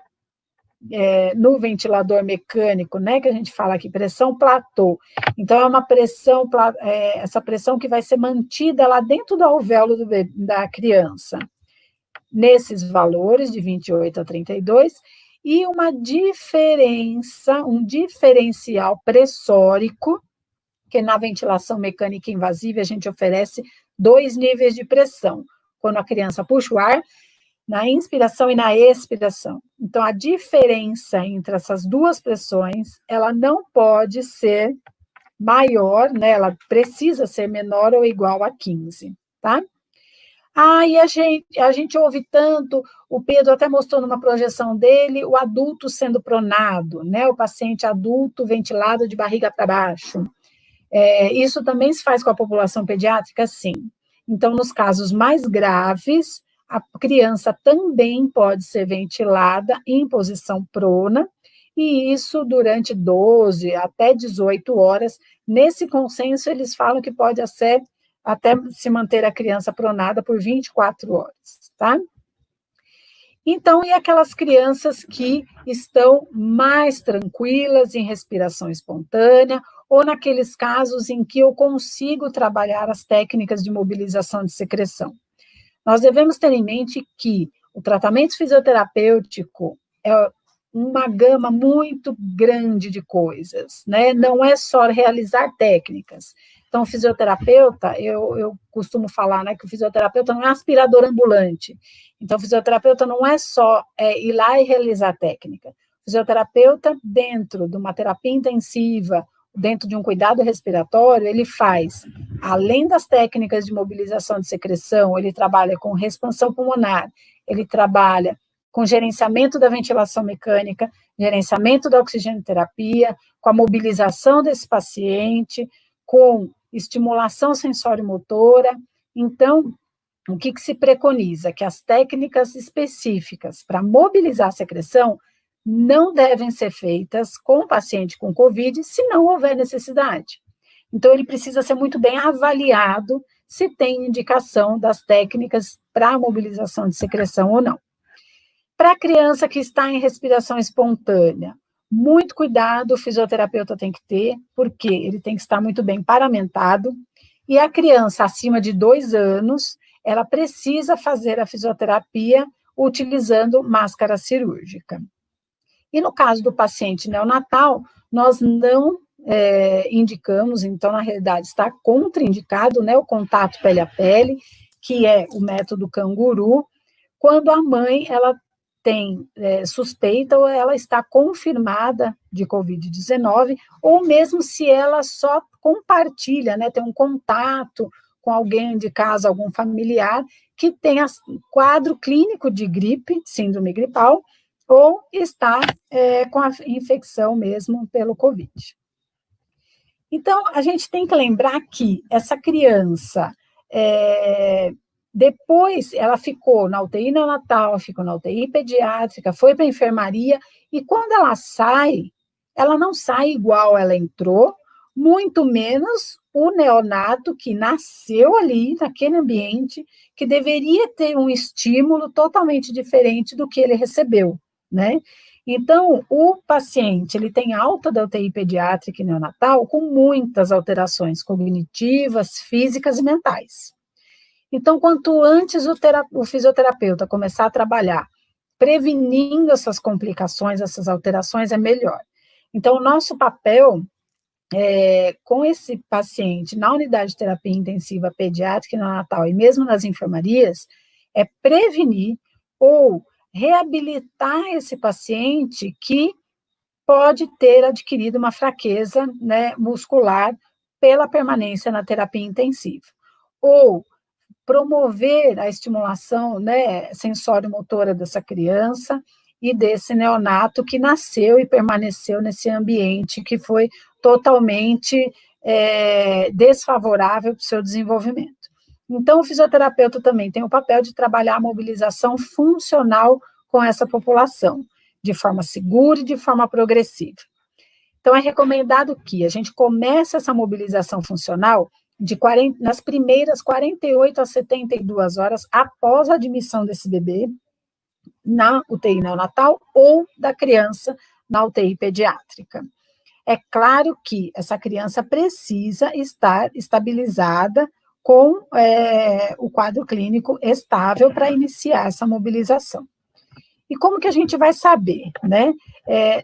no ventilador mecânico, né, que a gente fala aqui, pressão platô. Então, é uma pressão, essa pressão que vai ser mantida lá dentro do alvéolo da criança, nesses valores de 28 a 32, e uma diferença, um diferencial pressórico, que na ventilação mecânica invasiva a gente oferece 2 níveis de pressão, quando a criança puxa o ar, na inspiração e na expiração. Então, a diferença entre essas duas pressões, ela não pode ser maior, né? Ela precisa ser menor ou igual a 15, tá? E a gente ouve tanto, o Pedro até mostrou numa projeção dele, o adulto sendo pronado, né? O paciente adulto ventilado de barriga para baixo. Isso também se faz com a população pediátrica, sim. Então, nos casos mais graves, a criança também pode ser ventilada em posição prona, e isso durante 12 até 18 horas. Nesse consenso, eles falam que pode ser até se manter a criança pronada por 24 horas, tá? Então, e aquelas crianças que estão mais tranquilas em respiração espontânea, ou naqueles casos em que eu consigo trabalhar as técnicas de mobilização de secreção? Nós devemos ter em mente que o tratamento fisioterapêutico é uma gama muito grande de coisas, né? Não é só realizar técnicas. Então, o fisioterapeuta, eu costumo falar, né, que o fisioterapeuta não é aspirador ambulante. Então, o fisioterapeuta não é só ir lá e realizar técnica. O fisioterapeuta, dentro de uma terapia intensiva, dentro de um cuidado respiratório, ele faz, além das técnicas de mobilização de secreção, ele trabalha com expansão pulmonar, ele trabalha com gerenciamento da ventilação mecânica, gerenciamento da oxigenoterapia, com a mobilização desse paciente, com estimulação sensório-motora. Então, o que se preconiza? Que as técnicas específicas para mobilizar a secreção não devem ser feitas com o paciente com COVID, se não houver necessidade. Então, ele precisa ser muito bem avaliado se tem indicação das técnicas para a mobilização de secreção ou não. Para a criança que está em respiração espontânea, muito cuidado o fisioterapeuta tem que ter, porque ele tem que estar muito bem paramentado, e a criança acima de 2 anos, ela precisa fazer a fisioterapia utilizando máscara cirúrgica. E no caso do paciente neonatal, nós não indicamos, então, na realidade, está contraindicado, né, o contato pele a pele, que é o método canguru, quando a mãe, ela tem suspeita ou ela está confirmada de Covid-19, ou mesmo se ela só compartilha, né, tem um contato com alguém de casa, algum familiar, que tem quadro clínico de gripe, síndrome gripal, ou está com a infecção mesmo pelo Covid. Então, a gente tem que lembrar que essa criança, depois ela ficou na UTI neonatal, ficou na UTI pediátrica, foi para a enfermaria, e quando ela sai, ela não sai igual ela entrou, muito menos o neonato que nasceu ali, naquele ambiente, que deveria ter um estímulo totalmente diferente do que ele recebeu, né? Então, o paciente, ele tem alta da UTI pediátrica e neonatal com muitas alterações cognitivas, físicas e mentais. Então, quanto antes o fisioterapeuta começar a trabalhar prevenindo essas complicações, essas alterações, é melhor. Então, o nosso papel com esse paciente na unidade de terapia intensiva pediátrica e neonatal, e mesmo nas enfermarias, é prevenir ou reabilitar esse paciente que pode ter adquirido uma fraqueza, né, muscular pela permanência na terapia intensiva. Ou promover a estimulação, né, sensório-motora dessa criança e desse neonato que nasceu e permaneceu nesse ambiente que foi totalmente desfavorável para o seu desenvolvimento. Então, o fisioterapeuta também tem o papel de trabalhar a mobilização funcional com essa população, de forma segura e de forma progressiva. Então, é recomendado que a gente comece essa mobilização funcional nas primeiras 48 a 72 horas após a admissão desse bebê na UTI neonatal ou da criança na UTI pediátrica. É claro que essa criança precisa estar estabilizada com o quadro clínico estável para iniciar essa mobilização. E como que a gente vai saber, né?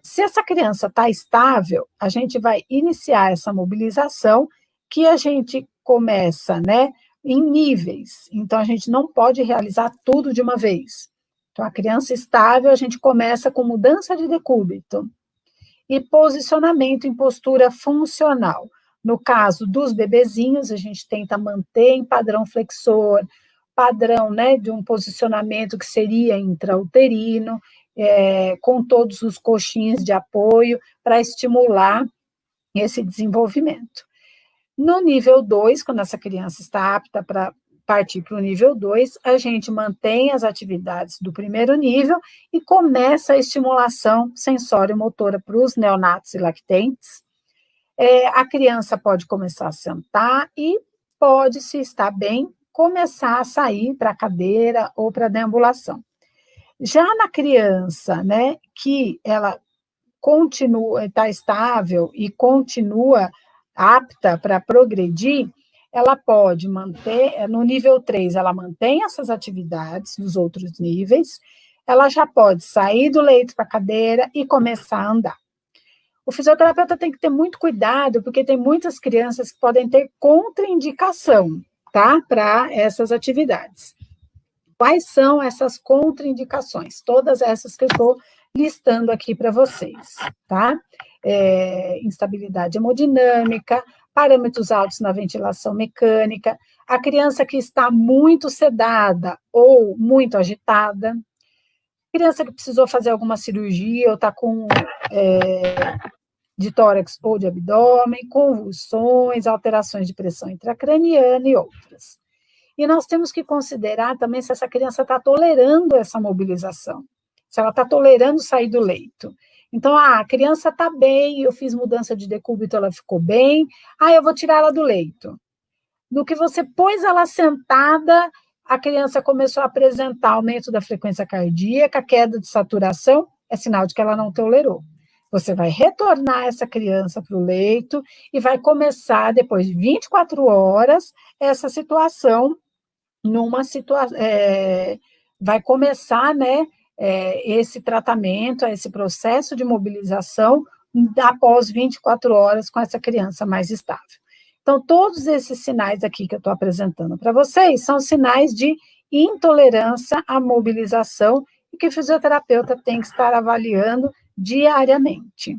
Se essa criança está estável, a gente vai iniciar essa mobilização que a gente começa, né, em níveis. Então, a gente não pode realizar tudo de uma vez. Então, a criança estável, a gente começa com mudança de decúbito e posicionamento em postura funcional. No caso dos bebezinhos, a gente tenta manter em padrão flexor, padrão, né, de um posicionamento que seria intrauterino, com todos os coxins de apoio para estimular esse desenvolvimento. No nível 2, quando essa criança está apta para partir para o nível 2, a gente mantém as atividades do primeiro nível e começa a estimulação sensório-motora para os neonatos e lactentes. A criança pode começar a sentar e pode, se está bem, começar a sair para a cadeira ou para a deambulação. Já na criança, né, que ela continua, está estável e continua apta para progredir, ela pode manter, no nível 3, ela mantém essas atividades dos outros níveis, ela já pode sair do leito para a cadeira e começar a andar. O fisioterapeuta tem que ter muito cuidado, porque tem muitas crianças que podem ter contraindicação, tá, para essas atividades. Quais são essas contraindicações? Todas essas que eu estou listando aqui para vocês, tá? Instabilidade hemodinâmica, parâmetros altos na ventilação mecânica, a criança que está muito sedada ou muito agitada, criança que precisou fazer alguma cirurgia ou está com de tórax ou de abdômen, convulsões, alterações de pressão intracraniana e outras. E nós temos que considerar também se essa criança está tolerando essa mobilização, se ela está tolerando sair do leito. Então, a criança está bem, eu fiz mudança de decúbito, ela ficou bem, eu vou tirar ela do leito. No que você pôs ela sentada, a criança começou a apresentar aumento da frequência cardíaca, queda de saturação, é sinal de que ela não tolerou. Você vai retornar essa criança para o leito e vai começar, depois de 24 horas, essa situação, vai começar, né, esse tratamento, esse processo de mobilização após 24 horas com essa criança mais estável. Então, todos esses sinais aqui que eu estou apresentando para vocês são sinais de intolerância à mobilização e que o fisioterapeuta tem que estar avaliando diariamente.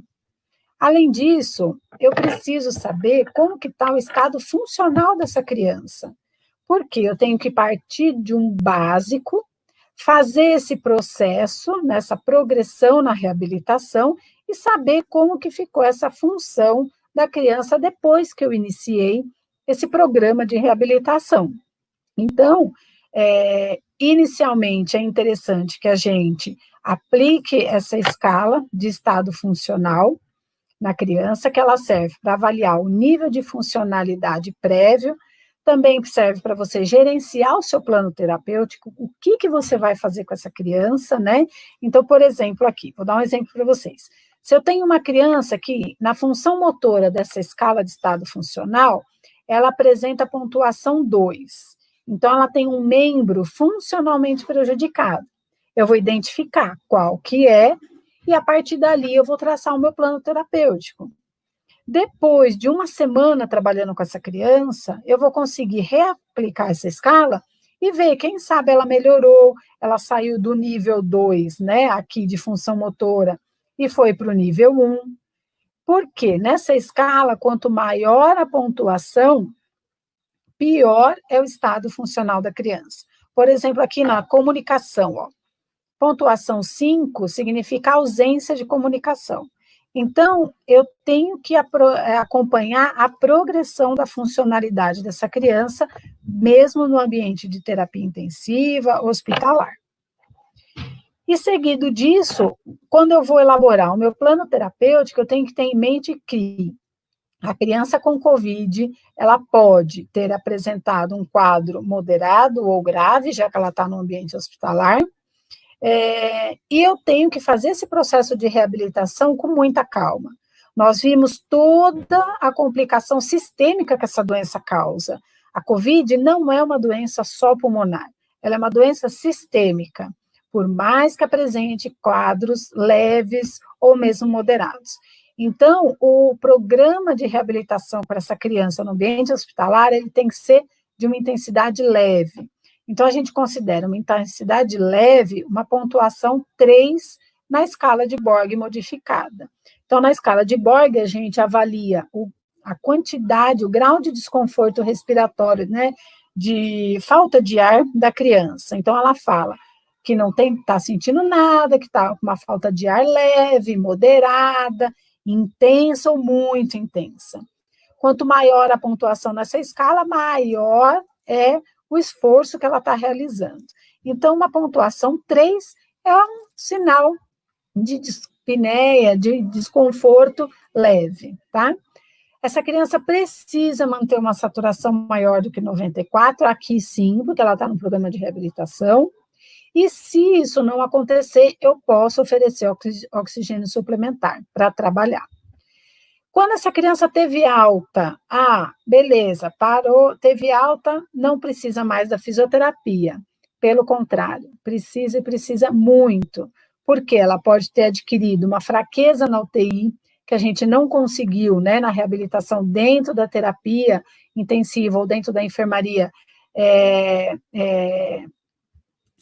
Além disso, eu preciso saber como que está o estado funcional dessa criança, porque eu tenho que partir de um básico, fazer esse processo, nessa progressão na reabilitação e saber como que ficou essa função da criança depois que eu iniciei esse programa de reabilitação. Então, inicialmente é interessante que a gente aplique essa escala de estado funcional na criança, que ela serve para avaliar o nível de funcionalidade prévio Também serve para você gerenciar o seu plano terapêutico, o que você vai fazer com essa criança, né? Então, por exemplo, aqui, vou dar um exemplo para vocês. Se eu tenho uma criança que, na função motora dessa escala de estado funcional, ela apresenta pontuação 2. Então, ela tem um membro funcionalmente prejudicado. Eu vou identificar qual que é, e a partir dali eu vou traçar o meu plano terapêutico. Depois de uma semana trabalhando com essa criança, eu vou conseguir reaplicar essa escala e ver, quem sabe ela melhorou, ela saiu do nível 2, né, aqui de função motora, e foi para o nível 1. Porque nessa escala, quanto maior a pontuação, pior é o estado funcional da criança. Por exemplo, aqui na comunicação, ó, pontuação 5 significa ausência de comunicação. Então, eu tenho que acompanhar a progressão da funcionalidade dessa criança, mesmo no ambiente de terapia intensiva, hospitalar. E seguido disso, quando eu vou elaborar o meu plano terapêutico, eu tenho que ter em mente que a criança com COVID, ela pode ter apresentado um quadro moderado ou grave, já que ela está no ambiente hospitalar, e eu tenho que fazer esse processo de reabilitação com muita calma. Nós vimos toda a complicação sistêmica que essa doença causa. A COVID não é uma doença só pulmonar, ela é uma doença sistêmica, por mais que apresente quadros leves ou mesmo moderados. Então, o programa de reabilitação para essa criança no ambiente hospitalar, ele tem que ser de uma intensidade leve. Então, a gente considera uma intensidade leve, uma pontuação 3 na escala de Borg modificada. Então, na escala de Borg, a gente avalia a quantidade, o grau de desconforto respiratório, né, de falta de ar da criança. Então, ela fala que não está sentindo nada, que está com uma falta de ar leve, moderada, intensa ou muito intensa. Quanto maior a pontuação nessa escala, maior é o esforço que ela está realizando. Então, uma pontuação 3 é um sinal de dispneia, de desconforto leve, tá? Essa criança precisa manter uma saturação maior do que 94, aqui sim, porque ela está no programa de reabilitação, e se isso não acontecer, eu posso oferecer oxigênio suplementar para trabalhar. Quando essa criança teve alta, beleza, parou, teve alta, não precisa mais da fisioterapia. Pelo contrário, precisa e precisa muito, porque ela pode ter adquirido uma fraqueza na UTI, que a gente não conseguiu, né, na reabilitação dentro da terapia intensiva ou dentro da enfermaria,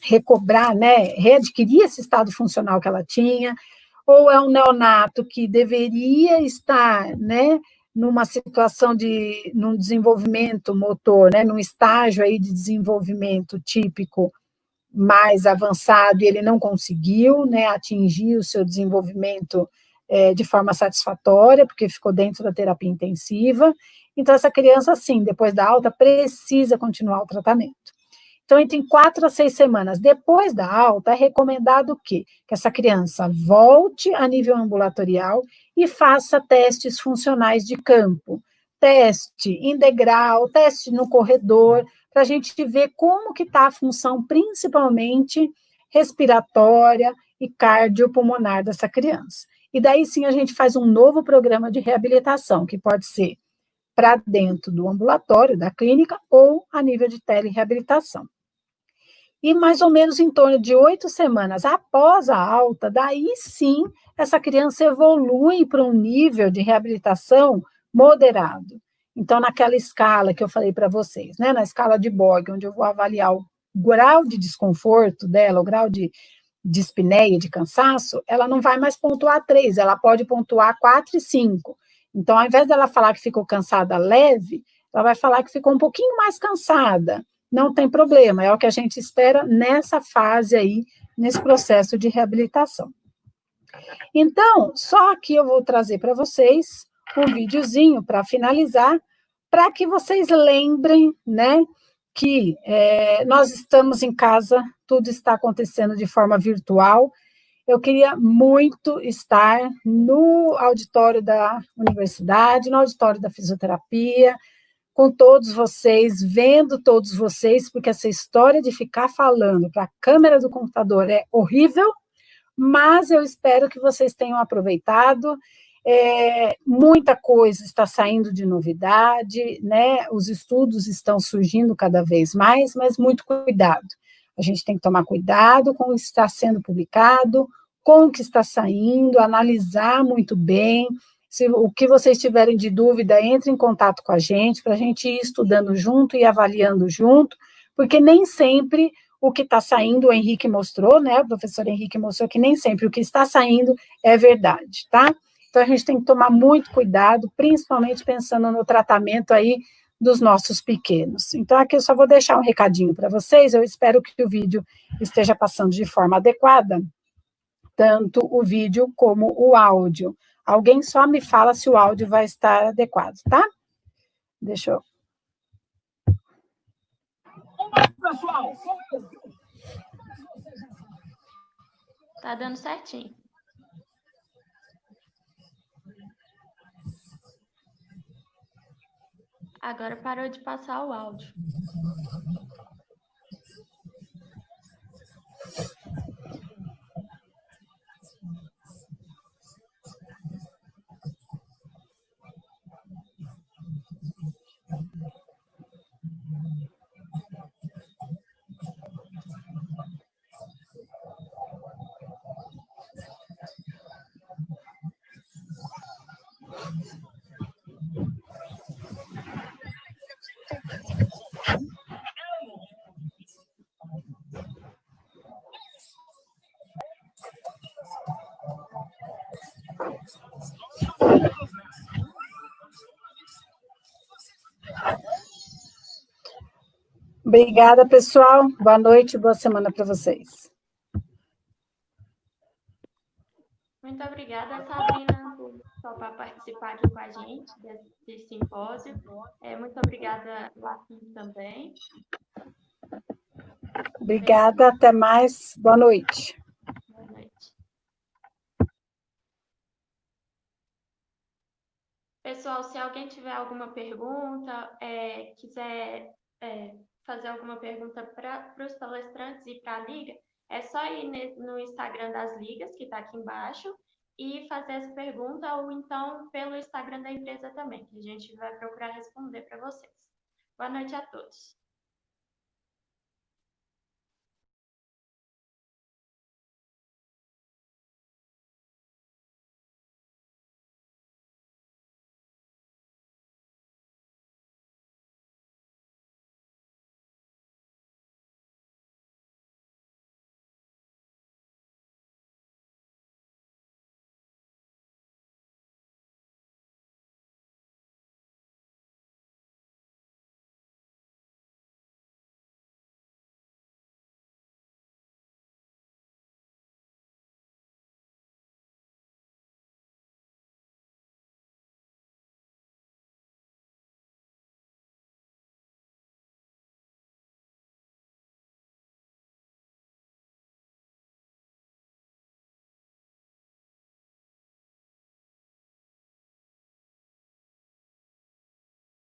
recobrar, né, readquirir esse estado funcional que ela tinha, ou é um neonato que deveria estar, né, numa situação num desenvolvimento motor, né, num estágio aí de desenvolvimento típico mais avançado, e ele não conseguiu, né, atingir o seu desenvolvimento de forma satisfatória, porque ficou dentro da terapia intensiva. Então, essa criança, sim, depois da alta, precisa continuar o tratamento. Então, entre 4 a 6 semanas depois da alta, é recomendado que essa criança volte a nível ambulatorial e faça testes funcionais de campo, teste em degrau, teste no corredor, para a gente ver como que está a função, principalmente respiratória e cardiopulmonar dessa criança. E daí sim a gente faz um novo programa de reabilitação, que pode ser para dentro do ambulatório, da clínica, ou a nível de telereabilitação. E mais ou menos em torno de 8 semanas após a alta, daí sim, essa criança evolui para um nível de reabilitação moderado. Então, naquela escala que eu falei para vocês, né, na escala de Borg, onde eu vou avaliar o grau de desconforto dela, o grau de dispneia, de cansaço, ela não vai mais pontuar 3, ela pode pontuar 4 e 5. Então, ao invés dela falar que ficou cansada leve, ela vai falar que ficou um pouquinho mais cansada. Não tem problema, é o que a gente espera nessa fase aí, nesse processo de reabilitação. Então, só aqui eu vou trazer para vocês um videozinho para finalizar, para que vocês lembrem, né, que nós estamos em casa, tudo está acontecendo de forma virtual. Eu queria muito estar no auditório da universidade, no auditório da fisioterapia, com todos vocês, vendo todos vocês, porque essa história de ficar falando para a câmera do computador é horrível, mas eu espero que vocês tenham aproveitado. Muita coisa está saindo de novidade, né? Os estudos estão surgindo cada vez mais, mas muito cuidado. A gente tem que tomar cuidado com o que está sendo publicado, com o que está saindo, analisar muito bem. Se o que vocês tiverem de dúvida, entre em contato com a gente, para a gente ir estudando junto e avaliando junto, porque nem sempre o que está saindo, o Henrique mostrou, né? O professor Henrique mostrou que nem sempre o que está saindo é verdade, tá? Então, a gente tem que tomar muito cuidado, principalmente pensando no tratamento aí dos nossos pequenos. Então, aqui eu só vou deixar um recadinho para vocês, eu espero que o vídeo esteja passando de forma adequada, tanto o vídeo como o áudio. Alguém só me fala se o áudio vai estar adequado, tá? Deixa eu... Pessoal, tá dando certinho. Agora parou de passar o áudio. Obrigada, pessoal. Boa noite, boa semana para vocês. Muito obrigada, Sabrina, por topar participar aqui com a gente desse simpósio. Muito obrigada, Lafim, também. Obrigada, até mais. Boa noite. Boa noite. Pessoal, se alguém tiver alguma pergunta, quiser fazer alguma pergunta para os palestrantes e para a Liga, é só ir no Instagram das Ligas, que está aqui embaixo, e fazer essa pergunta, ou então pelo Instagram da empresa também, que a gente vai procurar responder para vocês. Boa noite a todos.